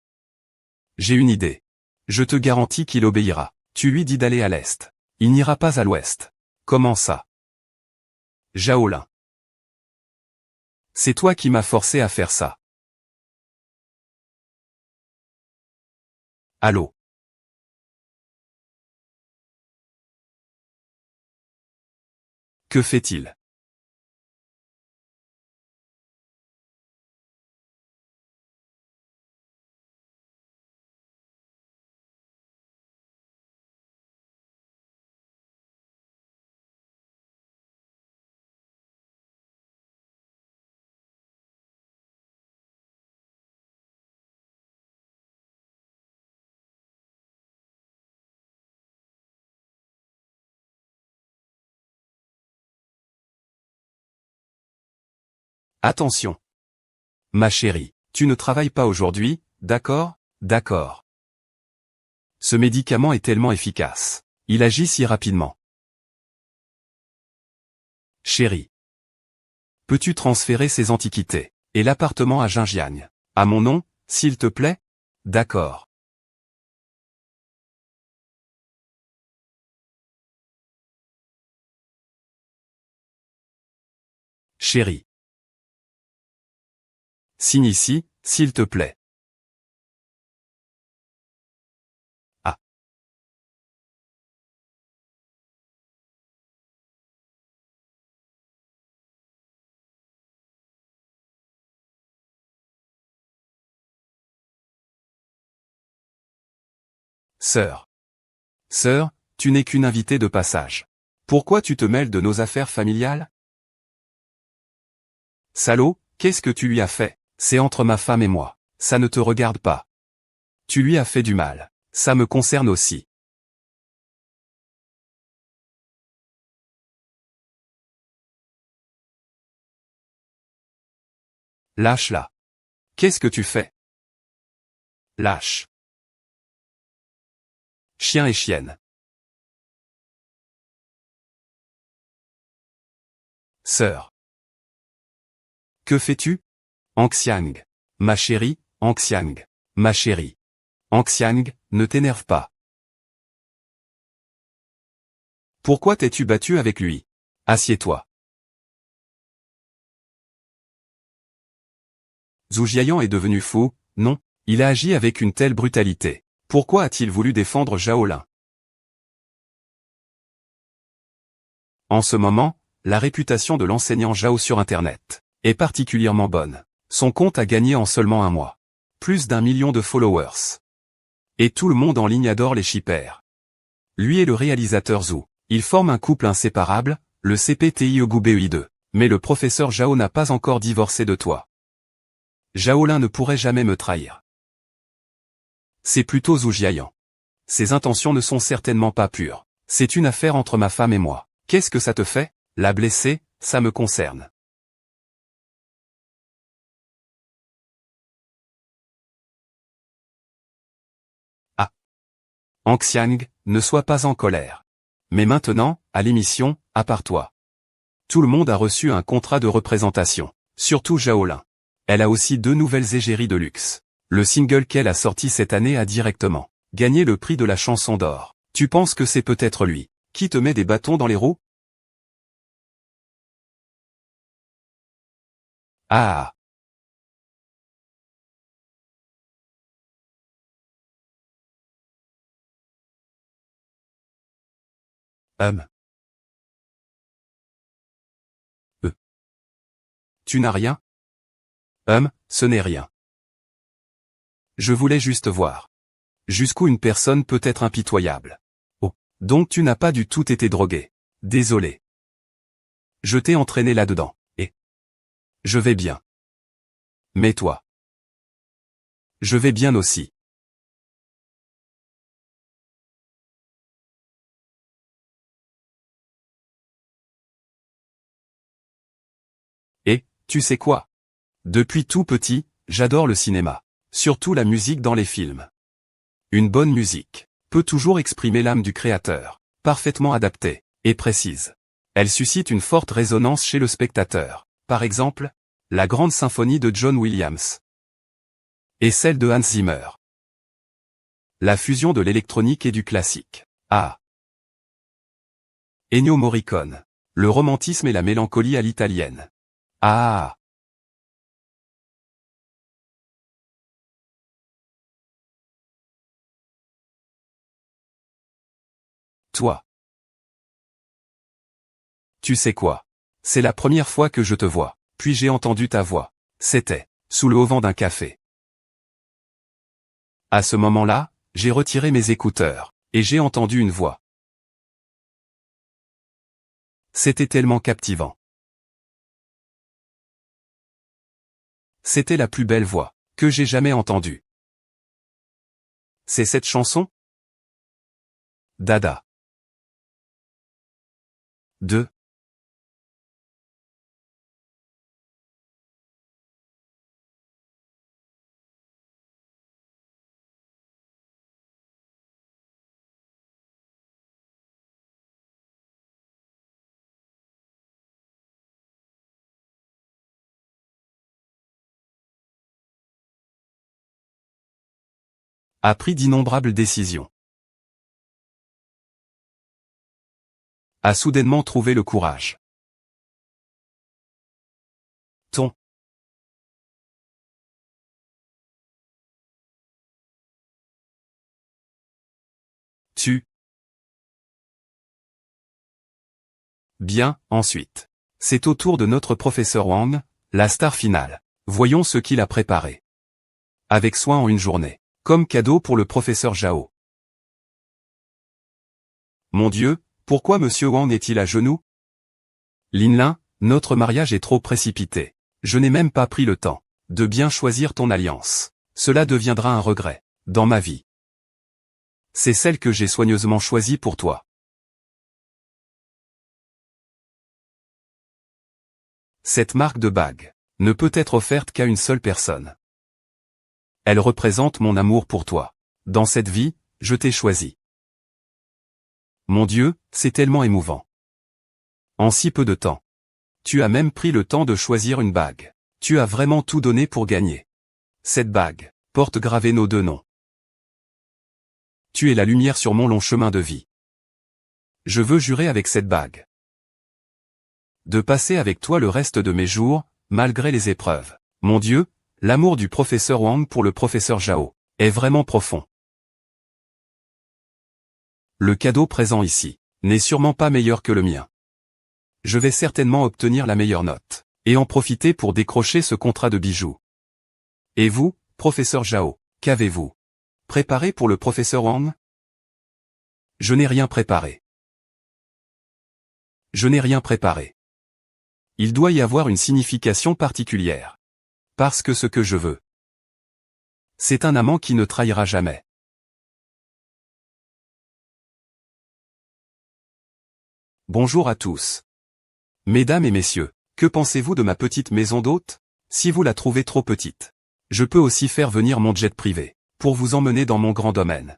J'ai une idée. Je te garantis qu'il obéira. Tu lui dis d'aller à l'est. Il n'ira pas à l'ouest. Comment ça? Jaolin. C'est toi qui m'as forcé à faire ça. Allô? Que fait-il? Attention. Ma chérie, tu ne travailles pas aujourd'hui, d'accord? D'accord. Ce médicament est tellement efficace. Il agit si rapidement. Chérie. Peux-tu transférer ces antiquités et l'appartement à Jinjiang à mon nom, s'il te plaît? D'accord. Chérie. Signe ici, s'il te plaît. Ah. Sœur. Sœur, tu n'es qu'une invitée de passage. Pourquoi tu te mêles de nos affaires familiales? Salaud, qu'est-ce que tu lui as fait? C'est entre ma femme et moi. Ça ne te regarde pas. Tu lui as fait du mal. Ça me concerne aussi. Lâche-la. Qu'est-ce que tu fais? Lâche. Chien et chienne. Sœur. Que fais-tu? Anxiang. Ma chérie, Anxiang. Ma chérie. Anxiang, ne t'énerve pas. Pourquoi t'es-tu battu avec lui? Assieds-toi. Zhu Jiayan est devenu fou, non? Il a agi avec une telle brutalité. Pourquoi a-t-il voulu défendre Zhaolin? En ce moment, la réputation de l'enseignant Zhao sur Internet est particulièrement bonne. Son compte a gagné en seulement un mois plus d'1 million de followers. Et tout le monde en ligne adore les shippers. Lui et le réalisateur Zhu, ils forment un couple inséparable, le CPTIOGUBEI2. Mais le professeur Zhao n'a pas encore divorcé de toi. Zhaolin ne pourrait jamais me trahir. C'est plutôt Zhu Jiayan. Ses intentions ne sont certainement pas pures. C'est une affaire entre ma femme et moi. Qu'est-ce que ça te fait? La blesser, ça me concerne. Ah. Anxiang, ne sois pas en colère. Mais maintenant, à l'émission, à part toi. Tout le monde a reçu un contrat de représentation. Surtout Zhaolin. Elle a aussi 2 nouvelles égéries de luxe. Le single qu'elle a sorti cette année a directement gagné le prix de la chanson d'or. Tu penses que c'est peut-être lui qui te met des bâtons dans les roues? Ah. Hum. Euh. Tu n'as rien? Ce n'est rien. Je voulais juste voir jusqu'où une personne peut être impitoyable. Oh. Donc tu n'as pas du tout été drogué. Désolé. Je t'ai entraîné là-dedans. Et je vais bien. Mais toi? Je vais bien aussi. Et, tu sais quoi? Depuis tout petit, j'adore le cinéma. Surtout la musique dans les films. Une bonne musique peut toujours exprimer l'âme du créateur, parfaitement adaptée et précise. Elle suscite une forte résonance chez le spectateur. Par exemple, la grande symphonie de John Williams et celle de Hans Zimmer. La fusion de l'électronique et du classique. Ah. Ennio Morricone. Le romantisme et la mélancolie à l'italienne. Ah. Toi. Tu sais quoi? C'est la première fois que je te vois, puis j'ai entendu ta voix. C'était sous le auvent d'un café. À ce moment-là, j'ai retiré mes écouteurs, et j'ai entendu une voix. C'était tellement captivant. C'était la plus belle voix que j'ai jamais entendue. C'est cette chanson? Dada. 2. A pris d'innombrables décisions. A soudainement trouvé le courage. Ton. Tu. Bien, ensuite. C'est au tour de notre professeur Wang, la star finale. Voyons ce qu'il a préparé. Avec soin en une journée. Comme cadeau pour le professeur Zhao. Mon Dieu, pourquoi monsieur Wang est-il à genoux? Linlin, notre mariage est trop précipité. Je n'ai même pas pris le temps de bien choisir ton alliance. Cela deviendra un regret dans ma vie. C'est celle que j'ai soigneusement choisie pour toi. Cette marque de bague ne peut être offerte qu'à une seule personne. Elle représente mon amour pour toi. Dans cette vie, je t'ai choisi. Mon Dieu, c'est tellement émouvant. En si peu de temps. Tu as même pris le temps de choisir une bague. Tu as vraiment tout donné pour gagner. Cette bague porte gravé nos deux noms. Tu es la lumière sur mon long chemin de vie. Je veux jurer avec cette bague de passer avec toi le reste de mes jours, malgré les épreuves. Mon Dieu, l'amour du professeur Wang pour le professeur Zhao est vraiment profond. Le cadeau présent ici n'est sûrement pas meilleur que le mien. Je vais certainement obtenir la meilleure note, et en profiter pour décrocher ce contrat de bijoux. Et vous, professeur Zhao, qu'avez-vous préparé pour le professeur Wang? Je n'ai rien préparé. Je n'ai rien préparé. Il doit y avoir une signification particulière. Parce que ce que je veux, c'est un amant qui ne trahira jamais. Bonjour à tous. Mesdames et messieurs, que pensez-vous de ma petite maison d'hôte? Si vous la trouvez trop petite, je peux aussi faire venir mon jet privé, pour vous emmener dans mon grand domaine.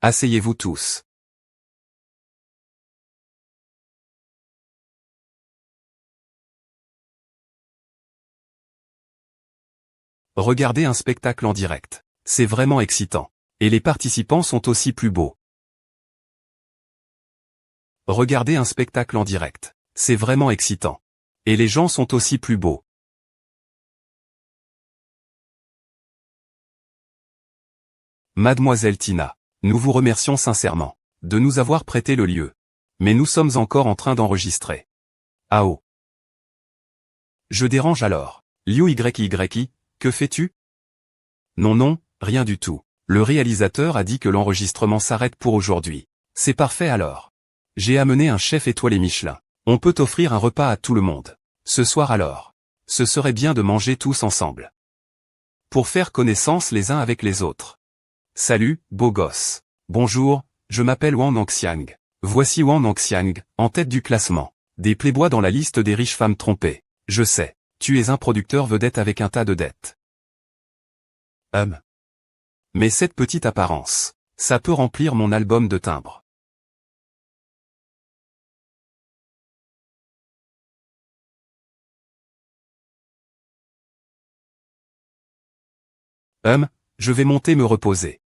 Asseyez-vous tous. Regardez un spectacle en direct. C'est vraiment excitant. Et les participants sont aussi plus beaux. Regardez un spectacle en direct. C'est vraiment excitant. Et les gens sont aussi plus beaux. Mademoiselle Tina, nous vous remercions sincèrement de nous avoir prêté le lieu. Mais nous sommes encore en train d'enregistrer. Ah oh. Je dérange alors. Liu YY, que fais-tu? Non non, rien du tout. Le réalisateur a dit que l'enregistrement s'arrête pour aujourd'hui. C'est parfait alors. J'ai amené un chef étoilé Michelin. On peut offrir un repas à tout le monde. Ce soir alors. Ce serait bien de manger tous ensemble. Pour faire connaissance les uns avec les autres. Salut, beau gosse. Bonjour, je m'appelle Wang Nangxiang. Voici Wang Nangxiang, en tête du classement. Des playboys dans la liste des riches femmes trompées. Je sais, tu es un producteur vedette avec un tas de dettes. Mais cette petite apparence, ça peut remplir mon album de timbres. Je vais monter me reposer.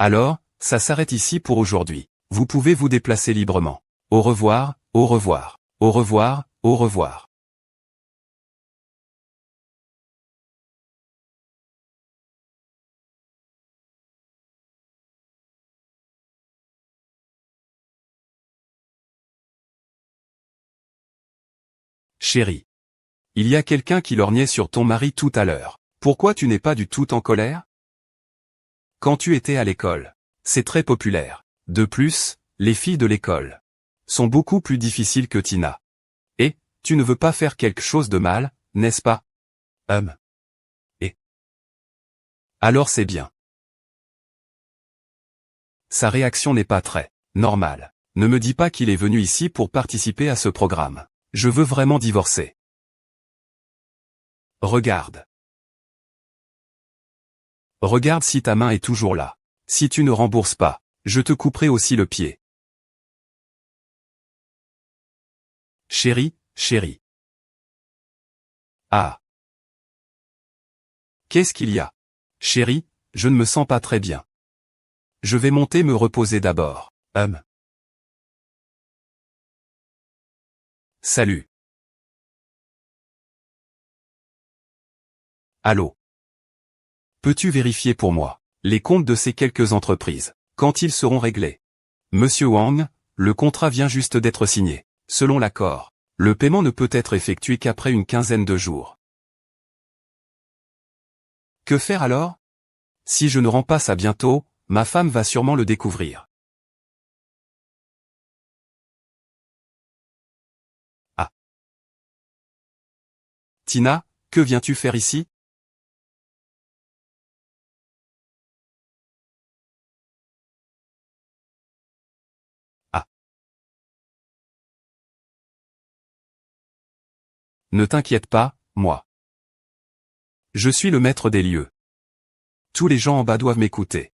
Alors, ça s'arrête ici pour aujourd'hui. Vous pouvez vous déplacer librement. Au revoir, au revoir, au revoir, au revoir. Chérie. Il y a quelqu'un qui lorgnait sur ton mari tout à l'heure. Pourquoi tu n'es pas du tout en colère? Quand tu étais à l'école. C'est très populaire. De plus, les filles de l'école sont beaucoup plus difficiles que Tina. Et, tu ne veux pas faire quelque chose de mal, n'est-ce pas? Et alors c'est bien. Sa réaction n'est pas très normale. Ne me dis pas qu'il est venu ici pour participer à ce programme. Je veux vraiment divorcer. Regarde. Regarde si ta main est toujours là. Si tu ne rembourses pas, je te couperai aussi le pied. Chérie, chérie. Ah. Qu'est-ce qu'il y a? Chérie, je ne me sens pas très bien. Je vais monter me reposer d'abord. Salut. Allô. Peux-tu vérifier pour moi les comptes de ces quelques entreprises, quand ils seront réglés? Monsieur Wang, le contrat vient juste d'être signé. Selon l'accord, le paiement ne peut être effectué qu'après une quinzaine de jours. Que faire alors? Si je ne rends pas ça bientôt, ma femme va sûrement le découvrir. Ah. Tina, que viens-tu faire ici? Ah. Ne t'inquiète pas, moi. Je suis le maître des lieux. Tous les gens en bas doivent m'écouter.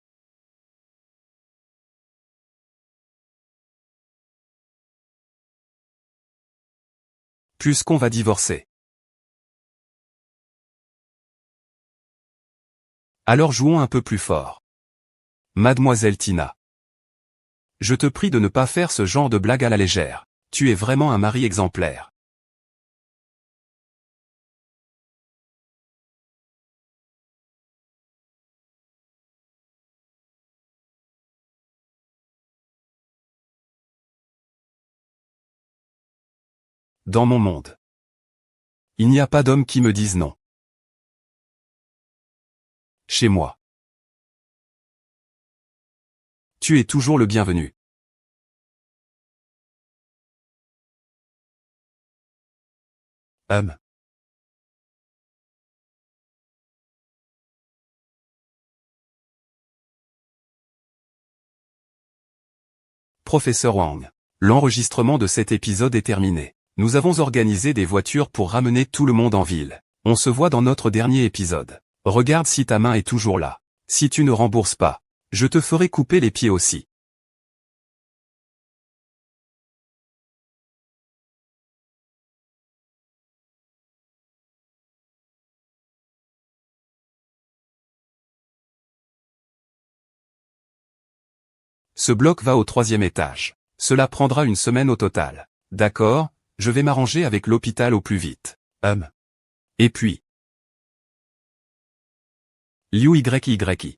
Puisqu'on va divorcer. Alors jouons un peu plus fort. Mademoiselle Tina. Je te prie de ne pas faire ce genre de blague à la légère. Tu es vraiment un mari exemplaire. Dans mon monde, il n'y a pas d'homme qui me dise non. Chez moi. Tu es toujours le bienvenu. Hum. Professeur Wang. L'enregistrement de cet épisode est terminé. Nous avons organisé des voitures pour ramener tout le monde en ville. On se voit dans notre dernier épisode. Regarde si ta main est toujours là. Si tu ne rembourses pas, je te ferai couper les pieds aussi. Ce bloc va au 3e étage. Cela prendra une semaine au total. D'accord, je vais m'arranger avec l'hôpital au plus vite. Et puis. Liu YYI.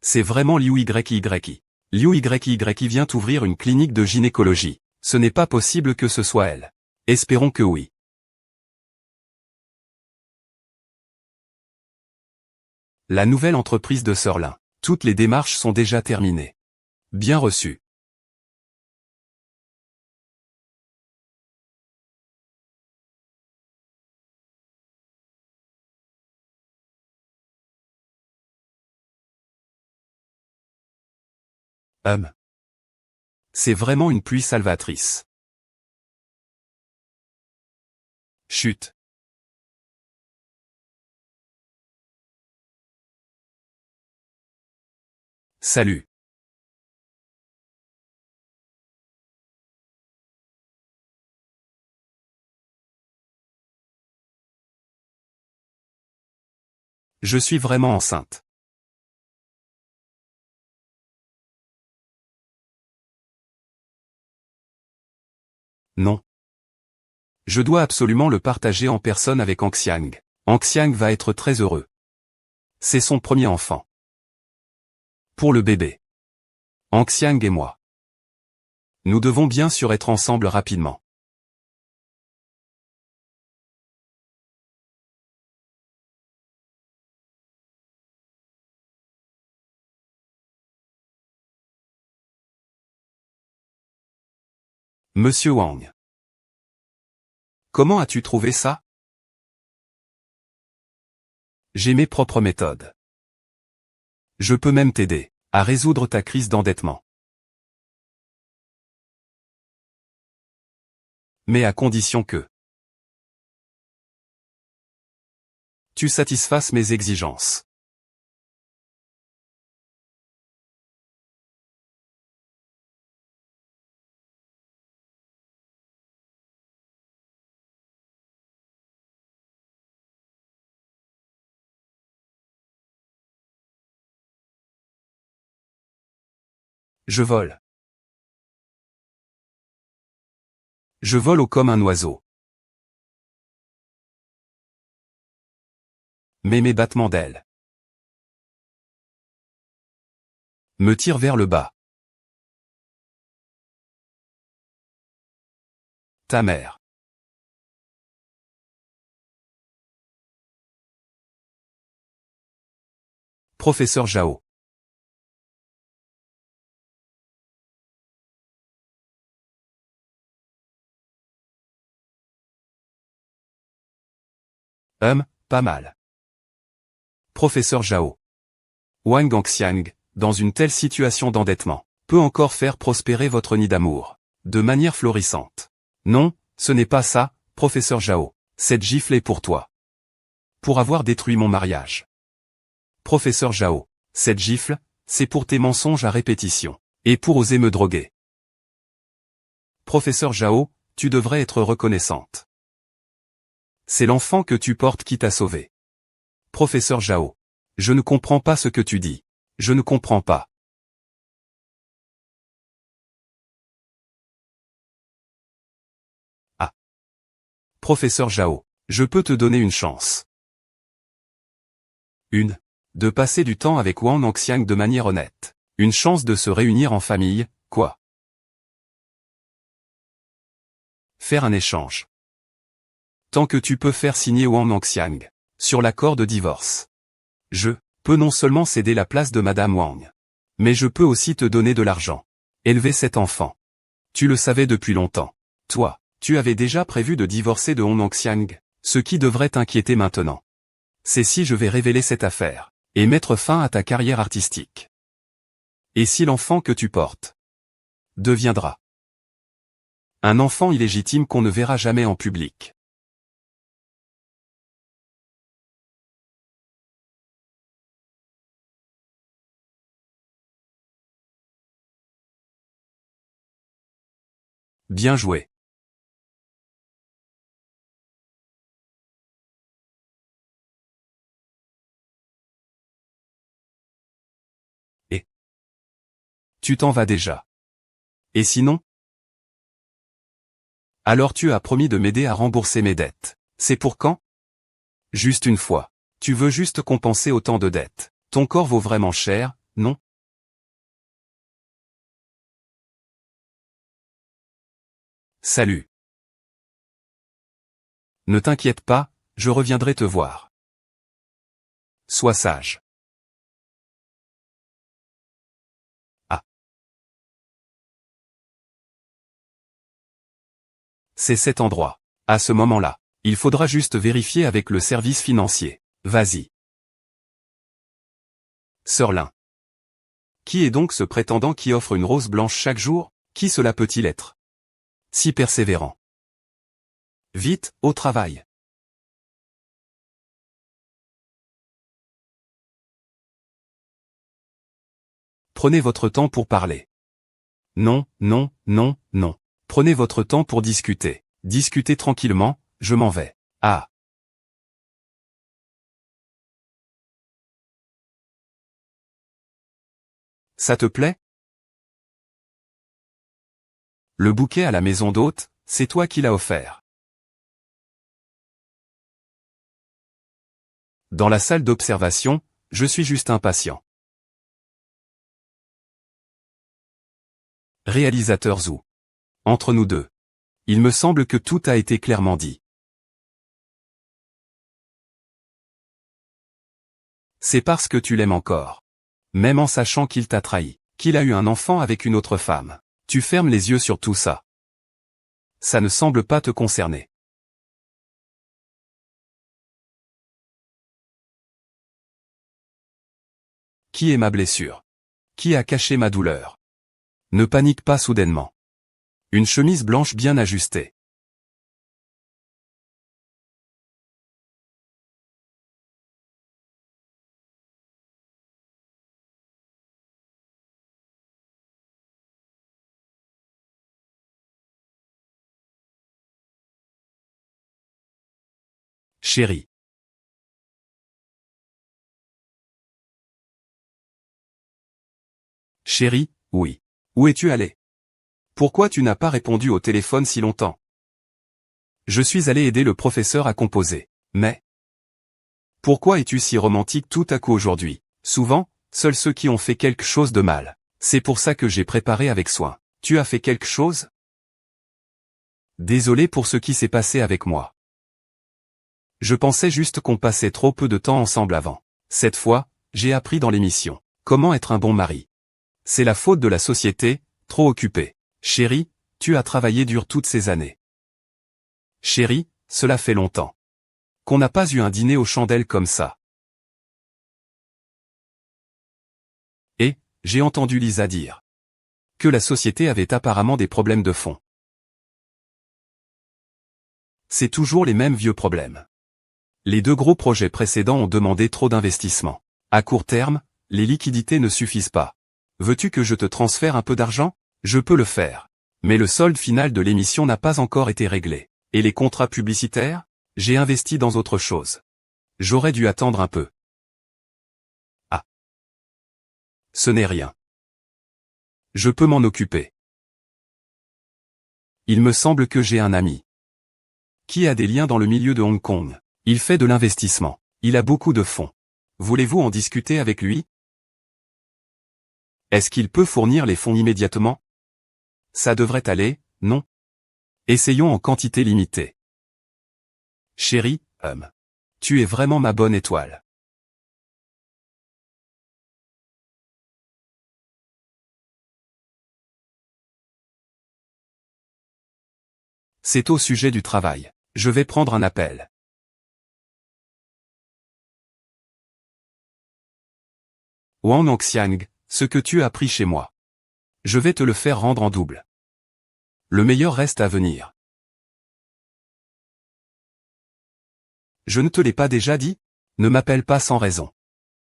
C'est vraiment Liu YYI. Liu YYI vient ouvrir une clinique de gynécologie. Ce n'est pas possible que ce soit elle. Espérons que oui. La nouvelle entreprise de Sirlin. Toutes les démarches sont déjà terminées. Bien reçu. C'est vraiment une pluie salvatrice. Chut. Salut. Je suis vraiment enceinte. Non. Je dois absolument le partager en personne avec Anxiang. Anxiang va être très heureux. C'est son premier enfant. Pour le bébé. Anxiang et moi. Nous devons bien sûr être ensemble rapidement. Monsieur Wang. Comment as-tu trouvé ça? J'ai mes propres méthodes. Je peux même t'aider à résoudre ta crise d'endettement. Mais à condition que tu satisfasses mes exigences. Je vole. Je vole haut comme un oiseau. Mais mes battements d'ailes me tirent vers le bas. Ta mère. Professeur Zhao. Pas mal. Professeur Zhao. Wang Gangxiang, dans une telle situation d'endettement, peut encore faire prospérer votre nid d'amour. De manière florissante. Non, ce n'est pas ça, professeur Zhao. Cette gifle est pour toi. Pour avoir détruit mon mariage. Professeur Zhao. Cette gifle, c'est pour tes mensonges à répétition. Et pour oser me droguer. Professeur Zhao, tu devrais être reconnaissante. C'est l'enfant que tu portes qui t'a sauvé. Professeur Zhao. Je ne comprends pas ce que tu dis. Je ne comprends pas. Ah. Professeur Zhao. Je peux te donner une chance. Une. De passer du temps avec Wang Anxiang de manière honnête. Une chance de se réunir en famille, quoi. Faire un échange. Tant que tu peux faire signer Wang Anxiang. Sur l'accord de divorce. Je peux non seulement céder la place de Madame Wang. Mais je peux aussi te donner de l'argent. Élever cet enfant. Tu le savais depuis longtemps. Toi, tu avais déjà prévu de divorcer de Wang Anxiang, ce qui devrait t'inquiéter maintenant. C'est si je vais révéler cette affaire. Et mettre fin à ta carrière artistique. Et si l'enfant que tu portes deviendra un enfant illégitime qu'on ne verra jamais en public. Bien joué. Et tu t'en vas déjà. Et sinon? Alors tu as promis de m'aider à rembourser mes dettes. C'est pour quand? Juste une fois. Tu veux juste compenser autant de dettes. Ton corps vaut vraiment cher, non? Salut. Ne t'inquiète pas, je reviendrai te voir. Sois sage. Ah. C'est cet endroit. À ce moment-là. Il faudra juste vérifier avec le service financier. Vas-y. Sœur. Qui est donc ce prétendant qui offre une rose blanche chaque jour? Qui cela peut-il être? Si persévérant. Vite, au travail. Prenez votre temps pour parler. Non, non, non, non. Prenez votre temps pour discuter. Discutez tranquillement, je m'en vais. Ah. Ça te plaît? Le bouquet à la maison d'hôte, C'est toi qui l'as offert. Dans la salle d'observation, je suis juste impatient. Réalisateur Zou. Entre nous deux. Il me semble que tout a été clairement dit. C'est parce que tu l'aimes encore. Même en sachant qu'il t'a trahi, qu'il a eu un enfant avec une autre femme. Tu fermes les yeux sur tout ça. Ça ne semble pas te concerner. Qui est ma blessure? Qui a caché ma douleur? Ne panique pas soudainement. Une chemise blanche bien ajustée. Chérie. Chérie, oui. Où es-tu allé? Pourquoi tu n'as pas répondu au téléphone si longtemps? Je suis allé aider le professeur à composer. Mais... Pourquoi es-tu si romantique tout à coup aujourd'hui? Souvent, seuls ceux qui ont fait quelque chose de mal. C'est pour ça que j'ai préparé avec soin. Tu as fait quelque chose? Désolé pour ce qui s'est passé avec moi. Je pensais juste qu'on passait trop peu de temps ensemble avant. Cette fois, j'ai appris dans l'émission. Comment être un bon mari. C'est la faute de la société, trop occupée. Chérie, tu as travaillé dur toutes ces années. Chérie, cela fait longtemps qu'on n'a pas eu un dîner aux chandelles comme ça. Et, j'ai entendu Lisa dire que la société avait apparemment des problèmes de fond. C'est toujours les mêmes vieux problèmes. Les deux gros projets précédents ont demandé trop d'investissement. À court terme, les liquidités ne suffisent pas. Veux-tu que je te transfère un peu d'argent? Je peux le faire. Mais le solde final de l'émission n'a pas encore été réglé. Et les contrats publicitaires? J'ai investi dans autre chose. J'aurais dû attendre un peu. Ah. Ce n'est rien. Je peux m'en occuper. Il me semble que j'ai un ami qui a des liens dans le milieu de Hong Kong. Il fait de l'investissement. Il a beaucoup de fonds. Voulez-vous en discuter avec lui? Est-ce qu'il peut fournir les fonds immédiatement? Ça devrait aller, non? Essayons en quantité limitée. Chérie, tu es vraiment ma bonne étoile. C'est au sujet du travail. Je vais prendre un appel. Wang Nongxiang, ce que tu as pris chez moi. Je vais te le faire rendre en double. Le meilleur reste à venir. Je ne te l'ai pas déjà dit? Ne m'appelle pas sans raison.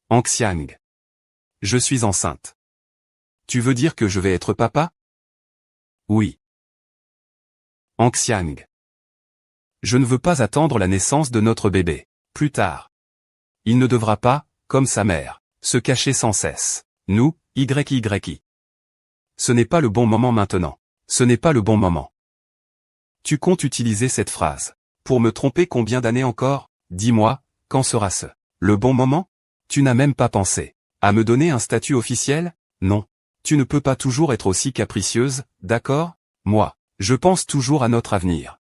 Nongxiang. Je suis enceinte. Tu veux dire que je vais être papa? Oui. Nongxiang. Je ne veux pas attendre la naissance de notre bébé. Plus tard. Il ne devra pas, comme sa mère, se cacher sans cesse. Nous, YYI. Ce n'est pas le bon moment maintenant. Ce n'est pas le bon moment. Tu comptes utiliser cette phrase pour me tromper combien d'années encore? Dis-moi, quand sera ce le bon moment? Tu n'as même pas pensé à me donner un statut officiel? Non. Tu ne peux pas toujours être aussi capricieuse, d'accord? Moi, je pense toujours à notre avenir.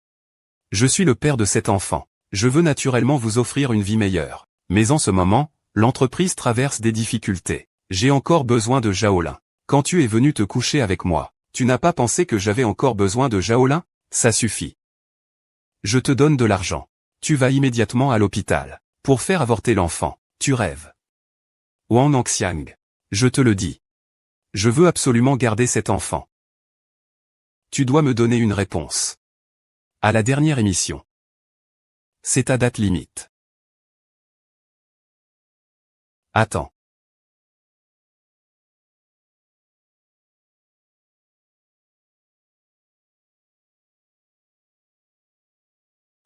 Je suis le père de cet enfant. Je veux naturellement vous offrir une vie meilleure. Mais en ce moment, l'entreprise traverse des difficultés. J'ai encore besoin de Jaolin. Quand tu es venu te coucher avec moi, tu n'as pas pensé que j'avais encore besoin de Jaolin? Ça suffit. Je te donne de l'argent. Tu vas immédiatement à l'hôpital. Pour faire avorter l'enfant. Tu rêves. Wang Nongxiang. Je te le dis. Je veux absolument garder cet enfant. Tu dois me donner une réponse. À la dernière émission. C'est ta date limite. Attends.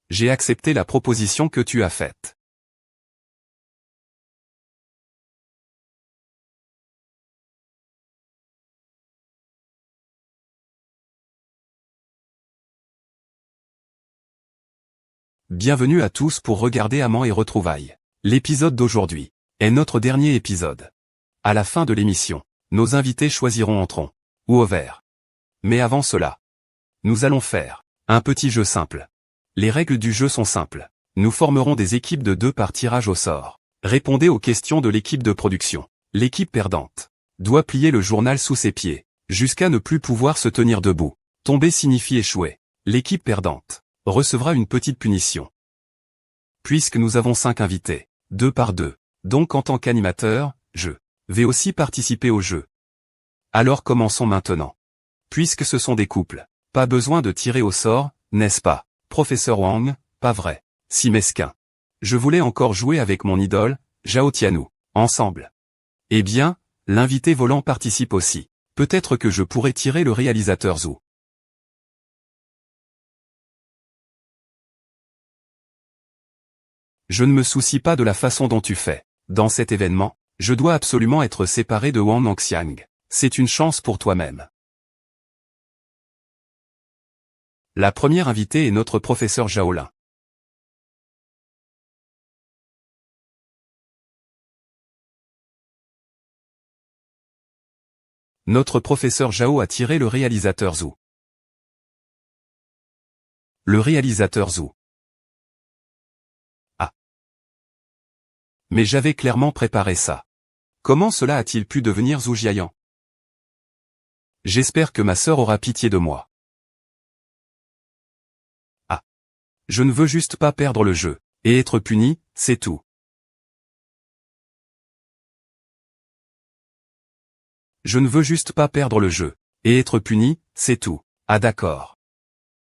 J'ai accepté la proposition que tu as faite. Bienvenue à tous pour regarder Amants et Retrouvailles. L'épisode d'aujourd'hui est notre dernier épisode. À la fin de l'émission, nos invités choisiront entre on ou Ovaire. Mais avant cela, nous allons faire un petit jeu simple. Les règles du jeu sont simples. Nous formerons des équipes de 2 par tirage au sort. Répondez aux questions de l'équipe de production. L'équipe perdante doit plier le journal sous ses pieds, jusqu'à ne plus pouvoir se tenir debout. Tomber signifie échouer. L'équipe perdante recevra une petite punition. Puisque nous avons 5 invités, 2 par 2, donc en tant qu'animateur, je vais aussi participer au jeu. Alors commençons maintenant. Puisque ce sont des couples, pas besoin de tirer au sort, n'est-ce pas, professeur Wang? Pas vrai. Si mesquin. Je voulais encore jouer avec mon idole, Zhao Tianou, ensemble. Eh bien, l'invité volant participe aussi. Peut-être que je pourrais tirer le réalisateur Zhou. Je ne me soucie pas de la façon dont tu fais. Dans cet événement, je dois absolument être séparé de Wang Nangxiang. C'est une chance pour toi-même. La première invitée est notre professeur Zhao Lin. Notre professeur Zhao a tiré le réalisateur Zhou. Le réalisateur Zhou. Ah. Mais j'avais clairement préparé ça. Comment cela a-t-il pu devenir Zhou Jiayan? J'espère que ma sœur aura pitié de moi. Ah. Je ne veux juste pas perdre le jeu, et être puni, c'est tout. Je ne veux juste pas perdre le jeu, et être puni, c'est tout. Ah d'accord.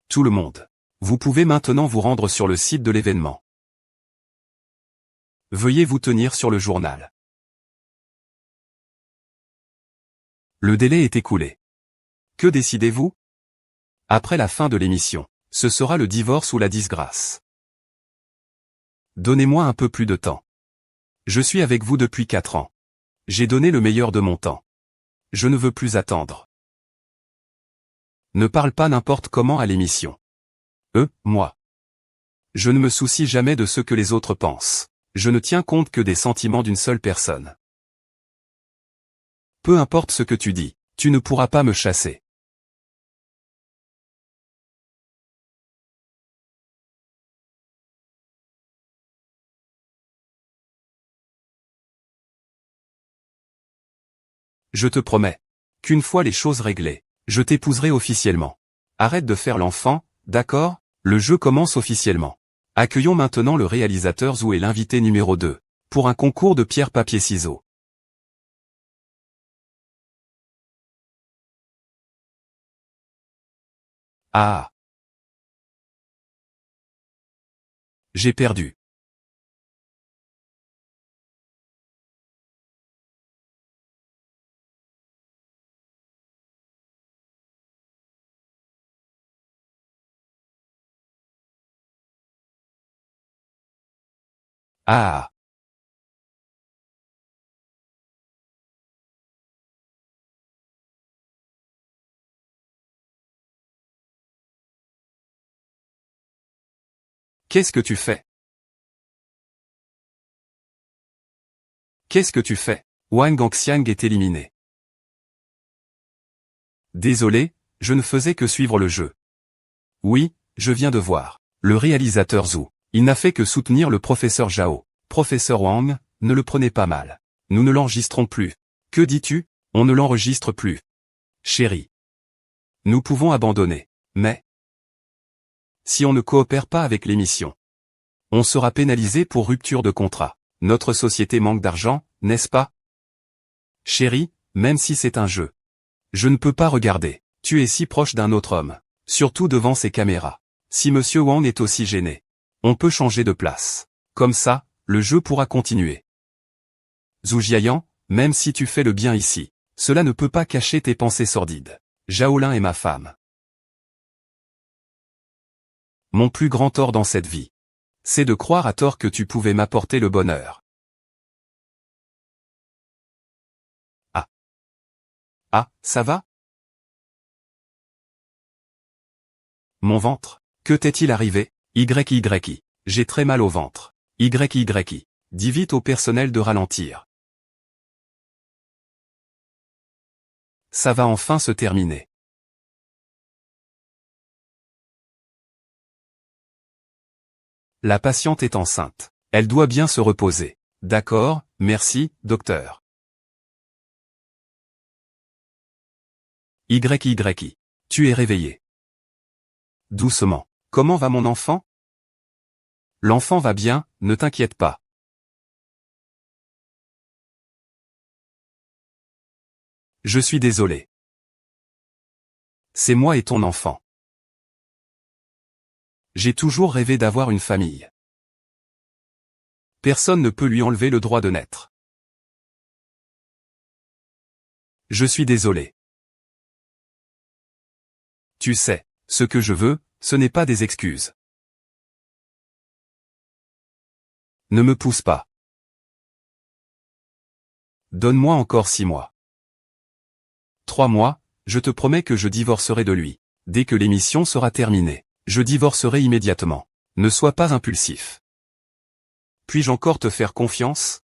Tout le monde. Vous pouvez maintenant vous rendre sur le site de l'événement. Veuillez vous tenir sur le journal. Le délai est écoulé. Que décidez-vous? Après la fin de l'émission, ce sera le divorce ou la disgrâce. Donnez-moi un peu plus de temps. Je suis avec vous depuis 4 ans. J'ai donné le meilleur de mon temps. Je ne veux plus attendre. Ne parle pas n'importe comment à l'émission. Moi. Je ne me soucie jamais de ce que les autres pensent. Je ne tiens compte que des sentiments d'une seule personne. Peu importe ce que tu dis, tu ne pourras pas me chasser. Je te promets qu'une fois les choses réglées, je t'épouserai officiellement. Arrête de faire l'enfant, d'accord? Le jeu commence officiellement. Accueillons maintenant le réalisateur Zhou et l'invité numéro 2, pour un concours de pierre-papier-ciseaux. Ah! J'ai perdu. Ah! Qu'est-ce que tu fais? Qu'est-ce que tu fais? Wang Gangxiang est éliminé. Désolé, je ne faisais que suivre le jeu. Oui, je viens de voir. Le réalisateur Zhou. Il n'a fait que soutenir le professeur Zhao. Professeur Wang, ne le prenez pas mal. Nous ne l'enregistrons plus. Que dis-tu? On ne l'enregistre plus. Chérie. Nous pouvons abandonner. Mais si on ne coopère pas avec l'émission, on sera pénalisé pour rupture de contrat. Notre société manque d'argent, n'est-ce pas? Chérie, même si c'est un jeu. Je ne peux pas regarder. Tu es si proche d'un autre homme. Surtout devant ces caméras. Si Monsieur Wang est aussi gêné, on peut changer de place. Comme ça, le jeu pourra continuer. Zhou Jiayan, même si tu fais le bien ici, cela ne peut pas cacher tes pensées sordides. Zhao Lin est ma femme. Mon plus grand tort dans cette vie, c'est de croire à tort que tu pouvais m'apporter le bonheur. Ah. Ah, ça va? Mon ventre, que t'est-il arrivé? YYI. J'ai très mal au ventre. YYI. Dis vite au personnel de ralentir. Ça va enfin se terminer. La patiente est enceinte. Elle doit bien se reposer. D'accord, merci, docteur. YYI. Tu es réveillé. Doucement. Comment va mon enfant? L'enfant va bien, ne t'inquiète pas. Je suis désolé. C'est moi et ton enfant. J'ai toujours rêvé d'avoir une famille. Personne ne peut lui enlever le droit de naître. Je suis désolé. Tu sais, ce que je veux, ce n'est pas des excuses. Ne me pousse pas. Donne-moi encore 6 mois. 3 mois, je te promets que je divorcerai de lui. Dès que l'émission sera terminée, je divorcerai immédiatement. Ne sois pas impulsif. Puis-je encore te faire confiance?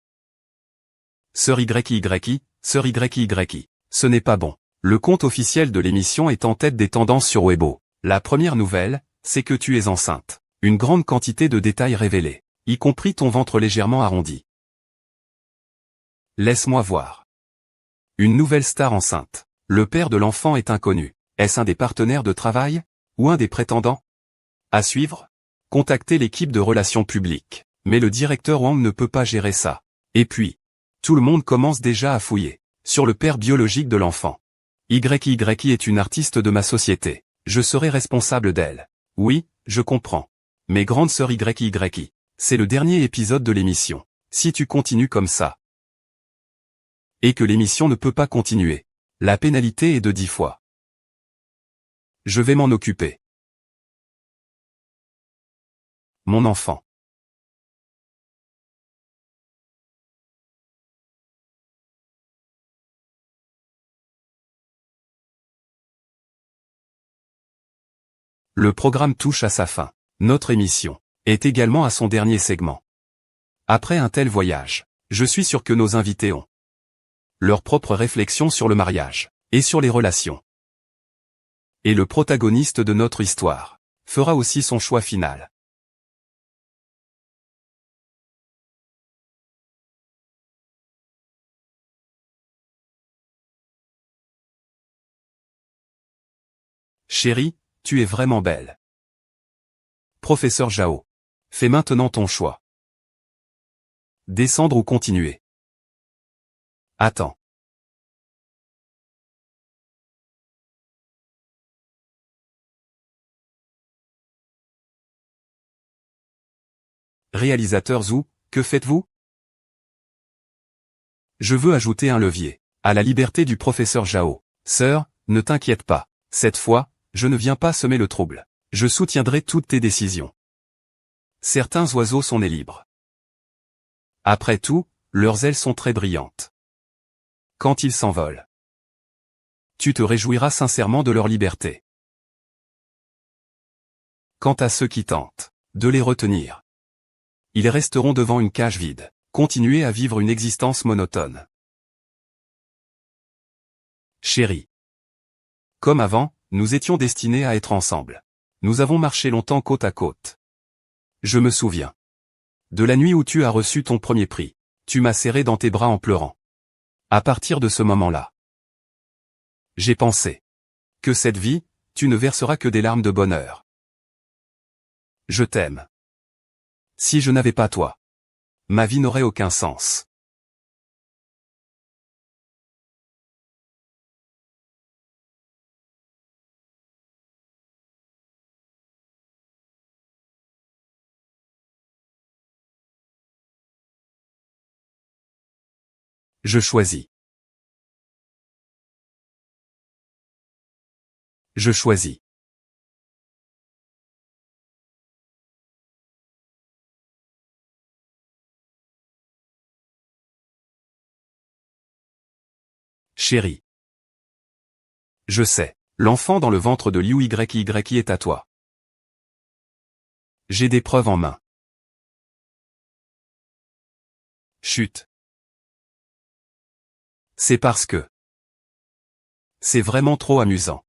Sœur YYI, Sœur YYI. Ce n'est pas bon. Le compte officiel de l'émission est en tête des tendances sur Weibo. La première nouvelle, c'est que tu es enceinte. Une grande quantité de détails révélés, y compris ton ventre légèrement arrondi. Laisse-moi voir. Une nouvelle star enceinte. Le père de l'enfant est inconnu. Est-ce un des partenaires de travail? Ou un des prétendants? À suivre? Contactez l'équipe de relations publiques. Mais le directeur Wang ne peut pas gérer ça. Et puis, tout le monde commence déjà à fouiller sur le père biologique de l'enfant. YYI est une artiste de ma société. Je serai responsable d'elle. Oui, je comprends. Mais grande sœur YYI, c'est le dernier épisode de l'émission. Si tu continues comme ça, et que l'émission ne peut pas continuer, la pénalité est de 10 fois. Je vais m'en occuper. Mon enfant. Le programme touche à sa fin. Notre émission est également à son dernier segment. Après un tel voyage, je suis sûr que nos invités ont leur propre réflexion sur le mariage et sur les relations. Et le protagoniste de notre histoire fera aussi son choix final. Chérie, tu es vraiment belle. Professeur Zhao. Fais maintenant ton choix. Descendre ou continuer? Attends. Réalisateur Zhu, que faites-vous? Je veux ajouter un levier à la liberté du professeur Zhao. Sœur, ne t'inquiète pas. Cette fois, je ne viens pas semer le trouble. Je soutiendrai toutes tes décisions. Certains oiseaux sont nés libres. Après tout, leurs ailes sont très brillantes. Quand ils s'envolent, tu te réjouiras sincèrement de leur liberté. Quant à ceux qui tentent de les retenir, ils resteront devant une cage vide, continuer à vivre une existence monotone. Chérie. Comme avant, nous étions destinés à être ensemble. Nous avons marché longtemps côte à côte. Je me souviens de la nuit où tu as reçu ton premier prix. Tu m'as serré dans tes bras en pleurant. À partir de ce moment-là, j'ai pensé que cette vie, tu ne verseras que des larmes de bonheur. Je t'aime. Si je n'avais pas toi, ma vie n'aurait aucun sens. Je choisis. Je choisis. Chérie. Je sais. L'enfant dans le ventre de Liu YYI est à toi. J'ai des preuves en main. Chut. C'est parce que... C'est vraiment trop amusant.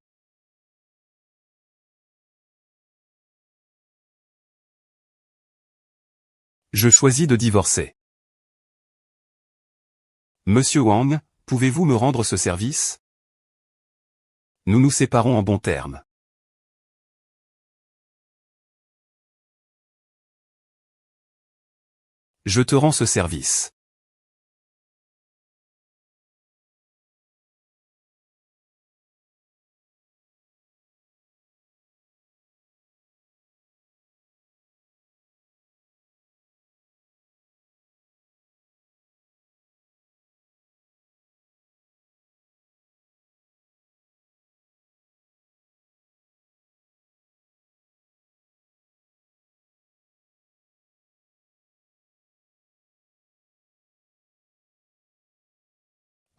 Je choisis de divorcer. Monsieur Wang, pouvez-vous me rendre ce service? Nous nous séparons en bons termes. Je te rends ce service.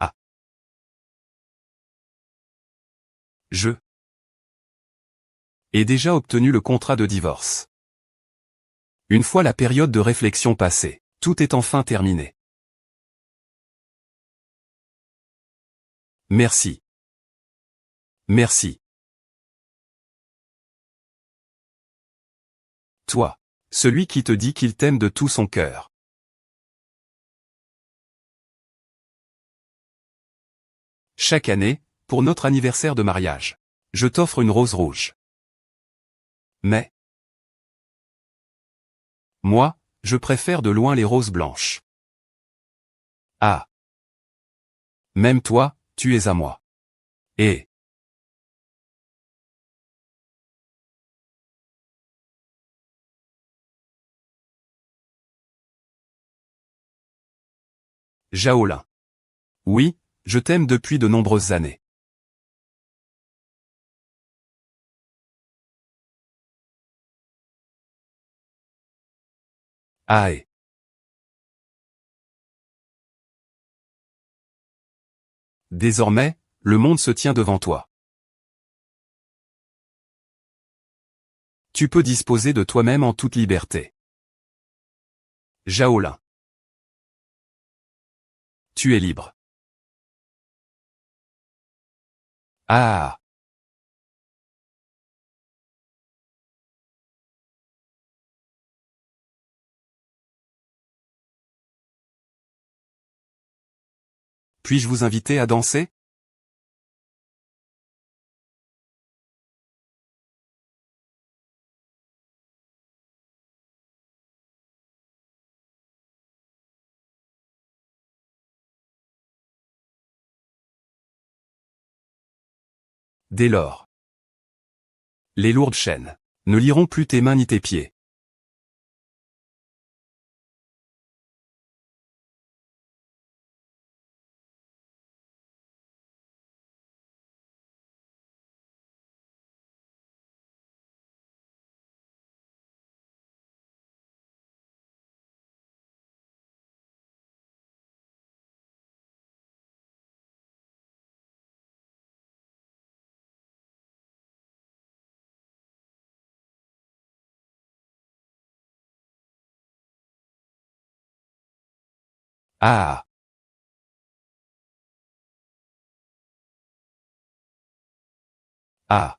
Ah. Je ai déjà obtenu le contrat de divorce. Une fois la période de réflexion passée, tout est enfin terminé. Merci. Merci. Toi. Celui qui te dit qu'il t'aime de tout son cœur. Chaque année, pour notre anniversaire de mariage, je t'offre une rose rouge. Mais... moi, je préfère de loin les roses blanches. Ah. Même toi, tu es à moi. Et... Jaolin. Oui, je t'aime depuis de nombreuses années. Ah et... Désormais, le monde se tient devant toi. Tu peux disposer de toi-même en toute liberté. Jaolin. Tu es libre. Ah. Puis-je vous inviter à danser? Dès lors, les lourdes chaînes ne lieront plus tes mains ni tes pieds. Ah. Ah.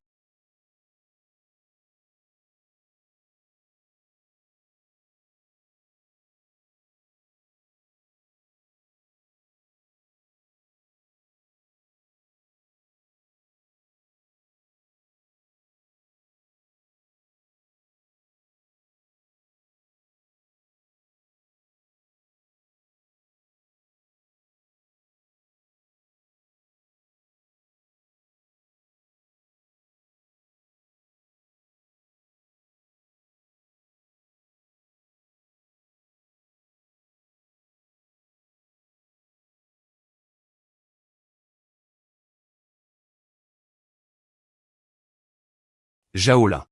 Jaolin.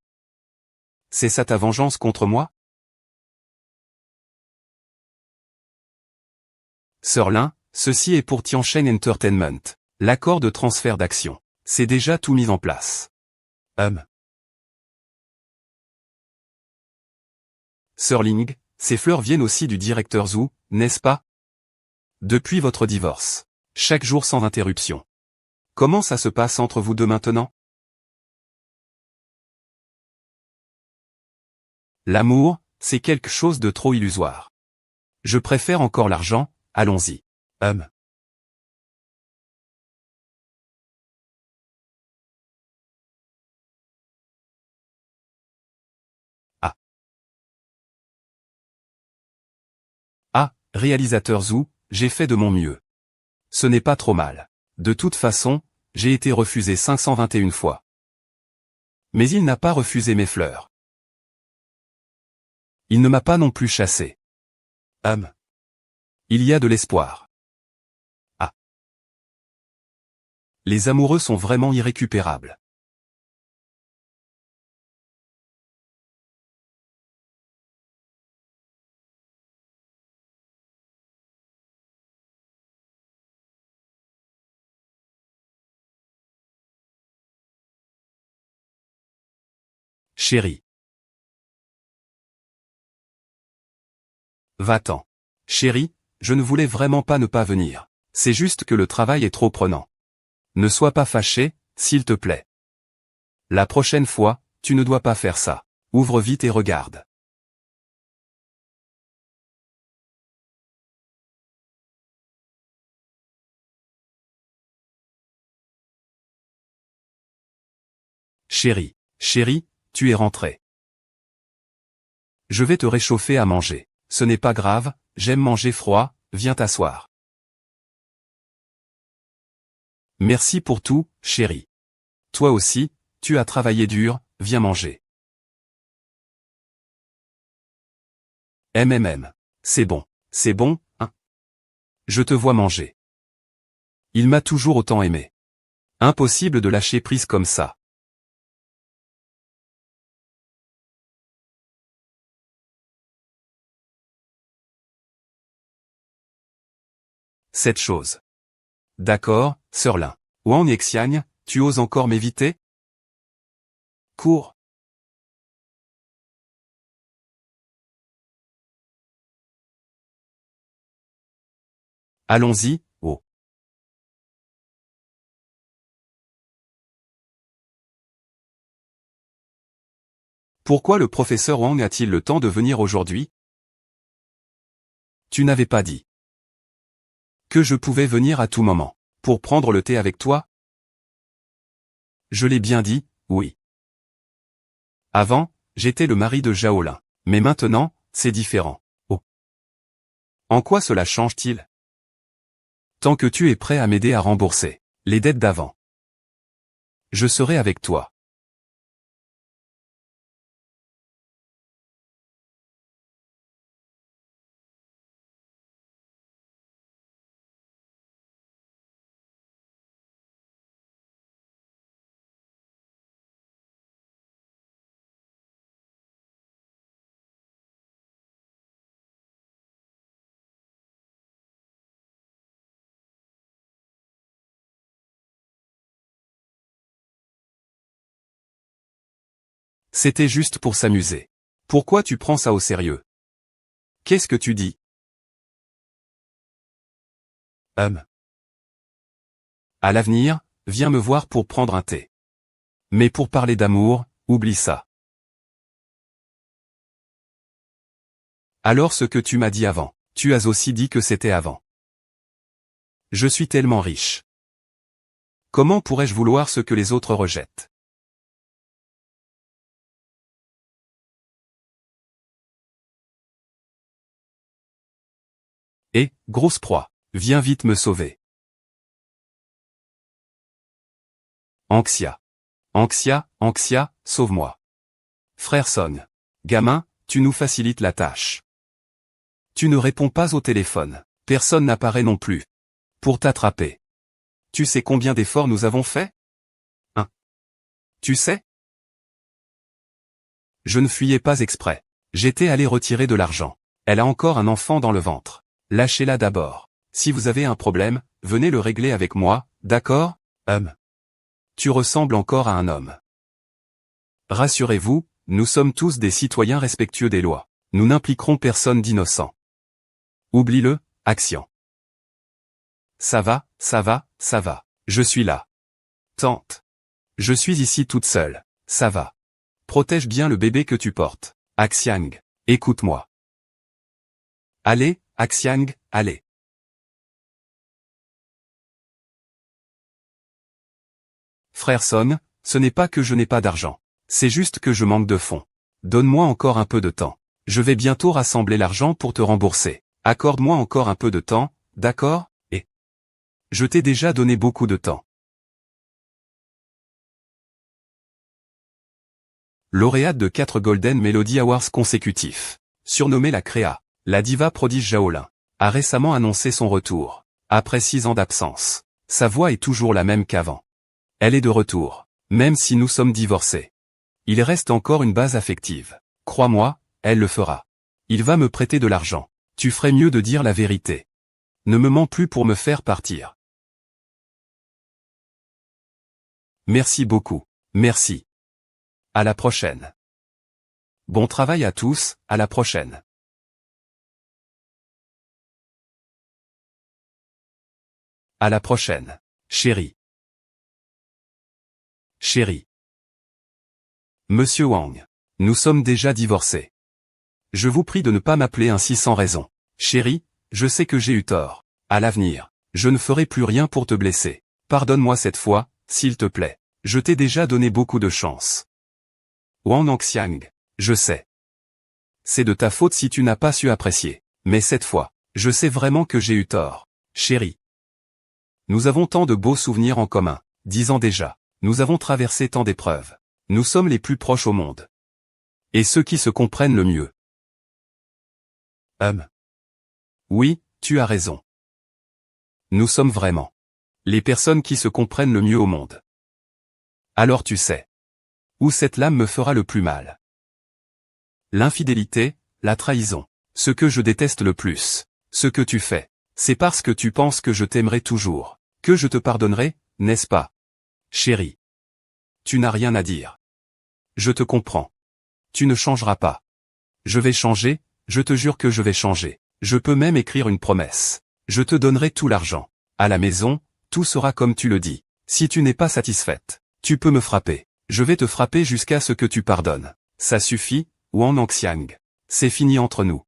C'est ça ta vengeance contre moi? Sir Lin, ceci est pour Tianchen Entertainment. L'accord de transfert d'actions. C'est déjà tout mis en place. Sir Ling, ces fleurs viennent aussi du directeur Zhu, n'est-ce pas? Depuis votre divorce. Chaque jour sans interruption. Comment ça se passe entre vous deux maintenant? L'amour, c'est quelque chose de trop illusoire. Je préfère encore l'argent, allons-y. Ah. Ah, réalisateur Zou, j'ai fait de mon mieux. Ce n'est pas trop mal. De toute façon, j'ai été refusé 521 fois. Mais il n'a pas refusé mes fleurs. Il ne m'a pas non plus chassé. Il y a de l'espoir. Ah. Les amoureux sont vraiment irrécupérables. Chérie. Va-t'en. Chérie, je ne voulais vraiment pas ne pas venir. C'est juste que le travail est trop prenant. Ne sois pas fâché, s'il te plaît. La prochaine fois, tu ne dois pas faire ça. Ouvre vite et regarde. Chérie, chérie, tu es rentrée. Je vais te réchauffer à manger. Ce n'est pas grave, j'aime manger froid, viens t'asseoir. Merci pour tout, chérie. Toi aussi, tu as travaillé dur, viens manger. C'est bon, hein. Je te vois manger. Il m'a toujours autant aimé. Impossible de lâcher prise comme ça. Cette chose. D'accord, Sirlin. Wang Xiagne, tu oses encore m'éviter? Cours. Allons-y, oh. Pourquoi le professeur Wang a-t-il le temps de venir aujourd'hui? Tu n'avais pas dit que je pouvais venir à tout moment, pour prendre le thé avec toi? Je l'ai bien dit, oui. Avant, j'étais le mari de Zhao. Mais maintenant, c'est différent. Oh. En quoi cela change-t-il? Tant que tu es prêt à m'aider à rembourser les dettes d'avant, je serai avec toi. C'était juste pour s'amuser. Pourquoi tu prends ça au sérieux? Qu'est-ce que tu dis? À l'avenir, viens me voir pour prendre un thé. Mais pour parler d'amour, oublie ça. Alors ce que tu m'as dit avant, tu as aussi dit que c'était avant. Je suis tellement riche. Comment pourrais-je vouloir ce que les autres rejettent? Et, grosse proie, viens vite me sauver. Anxia. Anxia, sauve-moi. Frère Son. Gamin, tu nous facilites la tâche. Tu ne réponds pas au téléphone. Personne n'apparaît non plus. Pour t'attraper. Tu sais combien d'efforts nous avons fait? Hein? Tu sais? Je ne fuyais pas exprès. J'étais allé retirer de l'argent. Elle a encore un enfant dans le ventre. Lâchez-la d'abord. Si vous avez un problème, venez le régler avec moi, d'accord? Tu ressembles encore à un homme. Rassurez-vous, nous sommes tous des citoyens respectueux des lois. Nous n'impliquerons personne d'innocent. Oublie-le, action. Ça va, ça va, ça va. Je suis là. Tante. Je suis ici toute seule. Ça va. Protège bien le bébé que tu portes. Axiang, écoute-moi. Allez, Axiang, allez. Frère Son, ce n'est pas que je n'ai pas d'argent. C'est juste que je manque de fonds. Donne-moi encore un peu de temps. Je vais bientôt rassembler l'argent pour te rembourser. Accorde-moi encore un peu de temps, d'accord? Et je t'ai déjà donné beaucoup de temps. Lauréate de 4 Golden Melody Awards consécutifs. Surnommée la Créa, la diva prodige Shaolin a récemment annoncé son retour. Après 6 ans d'absence, sa voix est toujours la même qu'avant. Elle est de retour, même si nous sommes divorcés. Il reste encore une base affective. Crois-moi, elle le fera. Il va me prêter de l'argent. Tu ferais mieux de dire la vérité. Ne me mens plus pour me faire partir. Merci beaucoup. Merci. À la prochaine. Bon travail à tous, à la prochaine. À la prochaine. Chérie. Chérie. Monsieur Wang. Nous sommes déjà divorcés. Je vous prie de ne pas m'appeler ainsi sans raison. Chérie, je sais que j'ai eu tort. À l'avenir, je ne ferai plus rien pour te blesser. Pardonne-moi cette fois, s'il te plaît. Je t'ai déjà donné beaucoup de chance. Wang Xiang, je sais. C'est de ta faute si tu n'as pas su apprécier. Mais cette fois, je sais vraiment que j'ai eu tort. Chérie. Nous avons tant de beaux souvenirs en commun. 10 ans déjà. Nous avons traversé tant d'épreuves. Nous sommes les plus proches au monde. Et ceux qui se comprennent le mieux. Oui, tu as raison. Nous sommes vraiment les personnes qui se comprennent le mieux au monde. Alors tu sais où cette lame me fera le plus mal. L'infidélité, la trahison. Ce que je déteste le plus. Ce que tu fais. C'est parce que tu penses que je t'aimerai toujours. Que je te pardonnerai, n'est-ce pas? Chérie. Tu n'as rien à dire. Je te comprends. Tu ne changeras pas. Je vais changer, je te jure que je vais changer. Je peux même écrire une promesse. Je te donnerai tout l'argent. À la maison, tout sera comme tu le dis. Si tu n'es pas satisfaite, tu peux me frapper. Je vais te frapper jusqu'à ce que tu pardonnes. Ça suffit, Wang Xiang. C'est fini entre nous.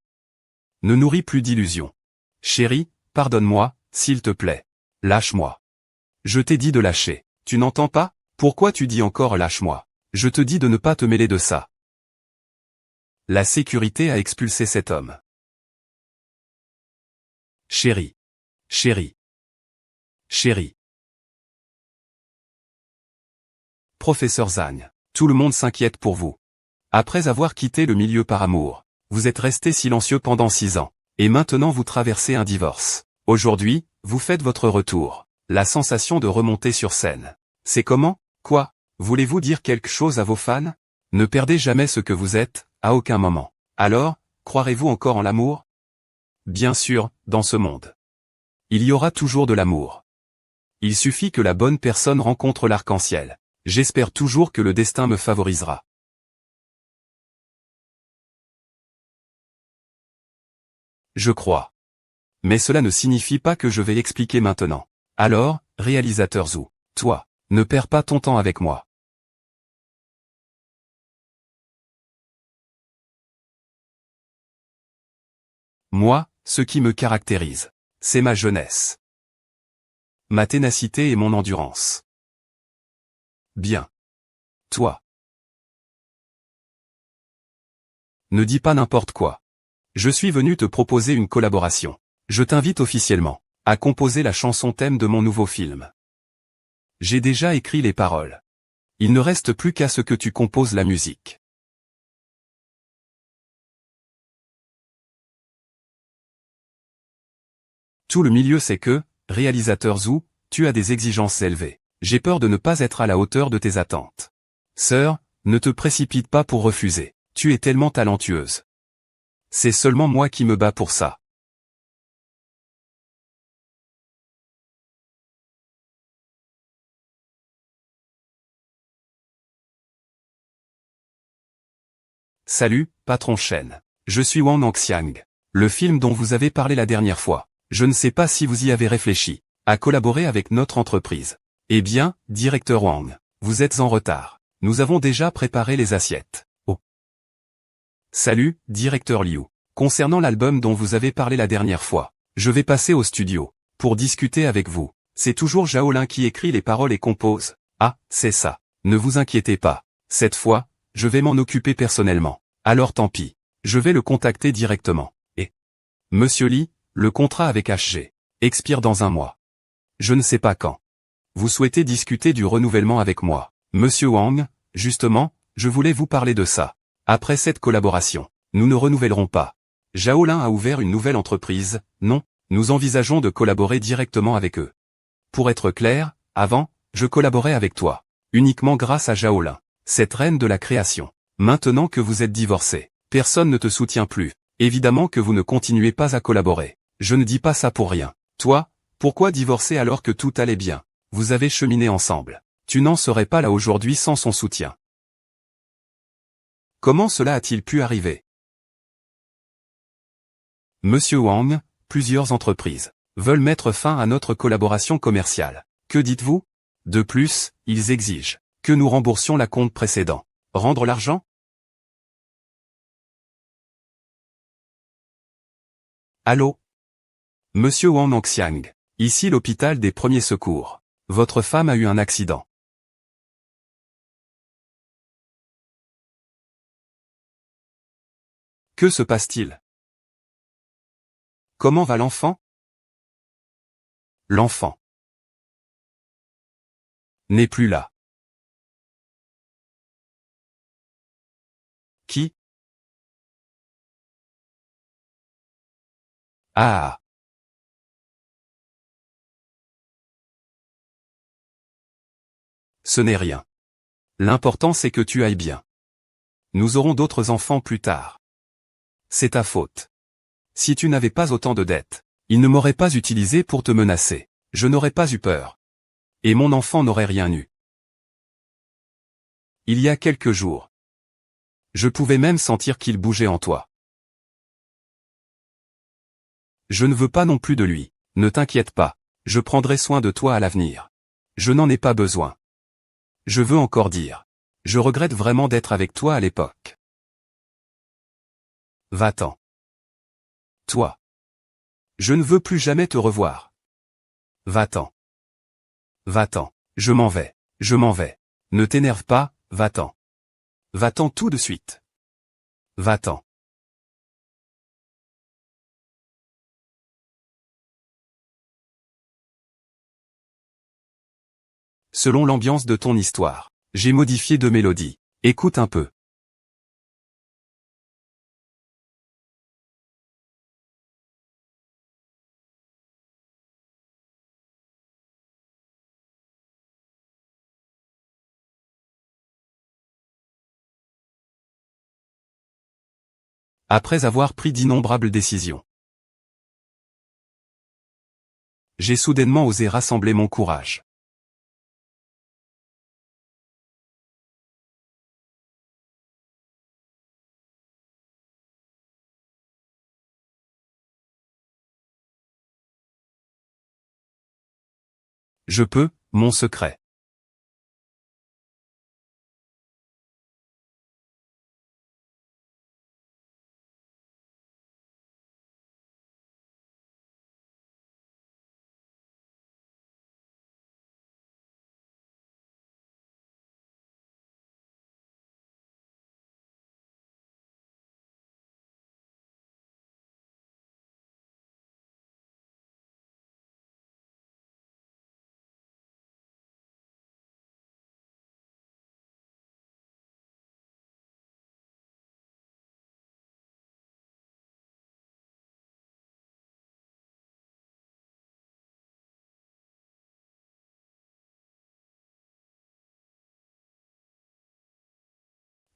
Ne nourris plus d'illusions. Chérie, pardonne-moi, s'il te plaît. Lâche-moi. Je t'ai dit de lâcher. Tu n'entends pas? Pourquoi tu dis encore lâche-moi? Je te dis de ne pas te mêler de ça. La sécurité a expulsé cet homme. Chérie. Chérie. Chérie. Professeur Zhang, tout le monde s'inquiète pour vous. Après avoir quitté le milieu par amour, vous êtes resté silencieux pendant 6 ans, et maintenant vous traversez un divorce. Aujourd'hui, vous faites votre retour. La sensation de remonter sur scène. C'est comment? Quoi? Voulez-vous dire quelque chose à vos fans? Ne perdez jamais ce que vous êtes, à aucun moment. Alors, croirez-vous encore en l'amour? Bien sûr, dans ce monde. Il y aura toujours de l'amour. Il suffit que la bonne personne rencontre l'arc-en-ciel. J'espère toujours que le destin me favorisera. Je crois. Mais cela ne signifie pas que je vais expliquer maintenant. Alors, réalisateur Zhu, toi, ne perds pas ton temps avec moi. Moi, ce qui me caractérise, c'est ma jeunesse. Ma ténacité et mon endurance. Bien. Toi. Ne dis pas n'importe quoi. Je suis venu te proposer une collaboration. Je t'invite officiellement à composer la chanson thème de mon nouveau film. J'ai déjà écrit les paroles. Il ne reste plus qu'à ce que tu composes la musique. Tout le milieu sait que, réalisateur Zhu, tu as des exigences élevées. J'ai peur de ne pas être à la hauteur de tes attentes. Sœur, ne te précipite pas pour refuser. Tu es tellement talentueuse. C'est seulement moi qui me bats pour ça. Salut, patron Shen. Je suis Wang Xiang. Le film dont vous avez parlé la dernière fois. Je ne sais pas si vous y avez réfléchi. à collaborer avec notre entreprise. Eh bien, directeur Wang, vous êtes en retard. Nous avons déjà préparé les assiettes. Oh. Salut, directeur Liu. Concernant l'album dont vous avez parlé la dernière fois, je vais passer au studio pour discuter avec vous. C'est toujours Zhao Lin qui écrit les paroles et compose. Ah, c'est ça. Ne vous inquiétez pas. Cette fois, je vais m'en occuper personnellement. Alors tant pis. Je vais le contacter directement. Et Monsieur Li, le contrat avec HG expire dans un mois. Je ne sais pas quand. Vous souhaitez discuter du renouvellement avec moi. Monsieur Wang, justement, je voulais vous parler de ça. Après cette collaboration, nous ne renouvellerons pas. Zhao Lin a ouvert une nouvelle entreprise, non, nous envisageons de collaborer directement avec eux. Pour être clair, avant, je collaborais avec toi. Uniquement grâce à Zhao Lin, cette reine de la création. Maintenant que vous êtes divorcé, personne ne te soutient plus. Évidemment que vous ne continuez pas à collaborer. Je ne dis pas ça pour rien. Toi, pourquoi divorcer alors que tout allait bien? Vous avez cheminé ensemble. Tu n'en serais pas là aujourd'hui sans son soutien. Comment cela a-t-il pu arriver? Monsieur Wang, plusieurs entreprises veulent mettre fin à notre collaboration commerciale. Que dites-vous? De plus, ils exigent que nous remboursions la compte précédent. Rendre l'argent? Allô? Monsieur Wang Nongxiang, ici l'hôpital des premiers secours. Votre femme a eu un accident. Que se passe-t-il? Comment va l'enfant? L'enfant n'est plus là. Qui? Ah. Ce n'est rien. L'important c'est que tu ailles bien. Nous aurons d'autres enfants plus tard. C'est ta faute. Si tu n'avais pas autant de dettes, il ne m'aurait pas utilisé pour te menacer. Je n'aurais pas eu peur. Et mon enfant n'aurait rien eu. Il y a quelques jours. Je pouvais même sentir qu'il bougeait en toi. Je ne veux pas non plus de lui. Ne t'inquiète pas. Je prendrai soin de toi à l'avenir. Je n'en ai pas besoin. Je veux encore dire. Je regrette vraiment d'être avec toi à l'époque. Va-t'en. Toi. Je ne veux plus jamais te revoir. Va-t'en. Va-t'en. Je m'en vais. Je m'en vais. Ne t'énerve pas, va-t'en. Va-t'en tout de suite. Va-t'en. Selon l'ambiance de ton histoire, j'ai modifié deux mélodies. Écoute un peu. Après avoir pris d'innombrables décisions, j'ai soudainement osé rassembler mon courage. Je peux, mon secret.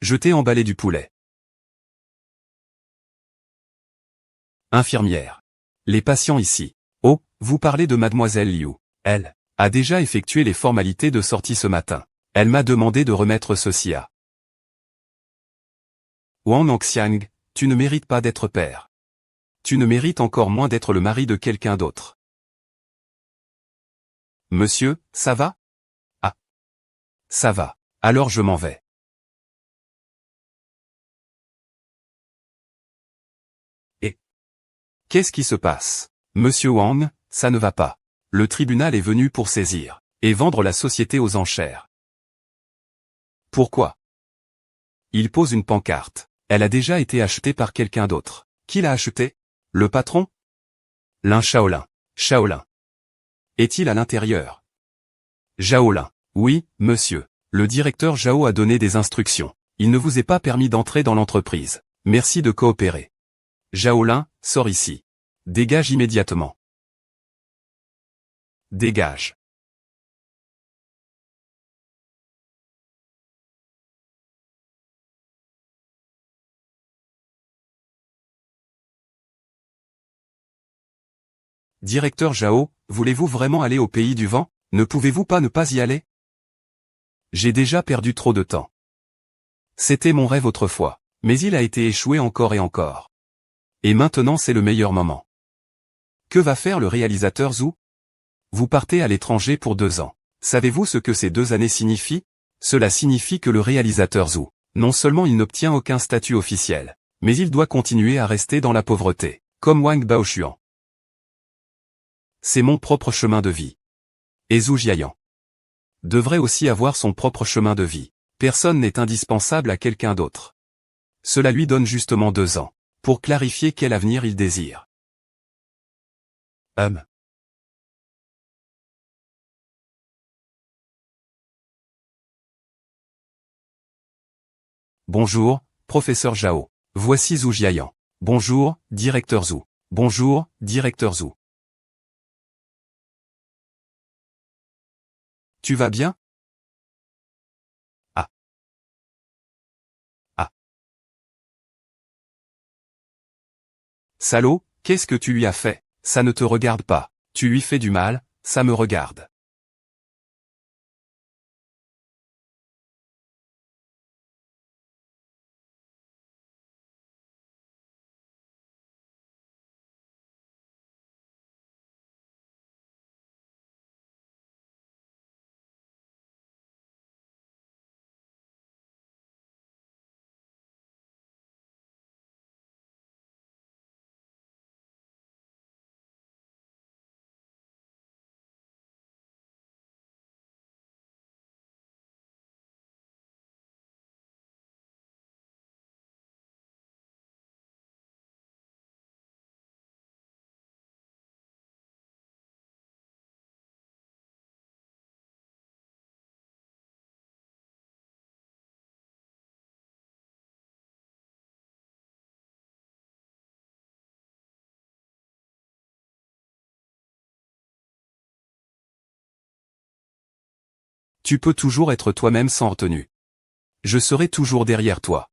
Je t'ai emballé du poulet. Infirmière. Les patients ici. Oh, vous parlez de mademoiselle Liu. Elle a déjà effectué les formalités de sortie ce matin. Elle m'a demandé de remettre ceci à Wang Nongxiang, tu ne mérites pas d'être père. Tu ne mérites encore moins d'être le mari de quelqu'un d'autre. Monsieur, ça va? Ah. Ça va. Alors je m'en vais. Et qu'est-ce qui se passe? Monsieur Wang, ça ne va pas. Le tribunal est venu pour saisir et vendre la société aux enchères. Pourquoi? Il pose une pancarte. Elle a déjà été achetée par quelqu'un d'autre. Qui l'a achetée? Le patron? Lin Shaolin. Shaolin. Est-il à l'intérieur? Shaolin. Oui, monsieur. Le directeur Zhao a donné des instructions. Il ne vous est pas permis d'entrer dans l'entreprise. Merci de coopérer. Shaolin, sors ici. Dégage immédiatement. Dégage. Directeur Zhao, voulez-vous vraiment aller au pays du vent? Ne pouvez-vous pas ne pas y aller? J'ai déjà perdu trop de temps. C'était mon rêve autrefois, mais il a été échoué encore et encore. Et maintenant c'est le meilleur moment. Que va faire le réalisateur Zhu? Vous partez à l'étranger pour 2 ans. Savez-vous ce que ces 2 années signifient? Cela signifie que le réalisateur Zhu, non seulement il n'obtient aucun statut officiel, mais il doit continuer à rester dans la pauvreté, comme Wang Baochuan. C'est mon propre chemin de vie. Et Zhu Jiayan devrait aussi avoir son propre chemin de vie. Personne n'est indispensable à quelqu'un d'autre. Cela lui donne justement 2 ans, pour clarifier quel avenir il désire. Bonjour, professeur Zhao. Voici Zhu Jiayan. Bonjour, directeur Zhu. Bonjour, directeur Zhu. Tu vas bien? Ah. Ah. Salaud, qu'est-ce que tu lui as fait? Ça ne te regarde pas. Tu lui fais du mal, ça me regarde. Tu peux toujours être toi-même sans retenue. Je serai toujours derrière toi.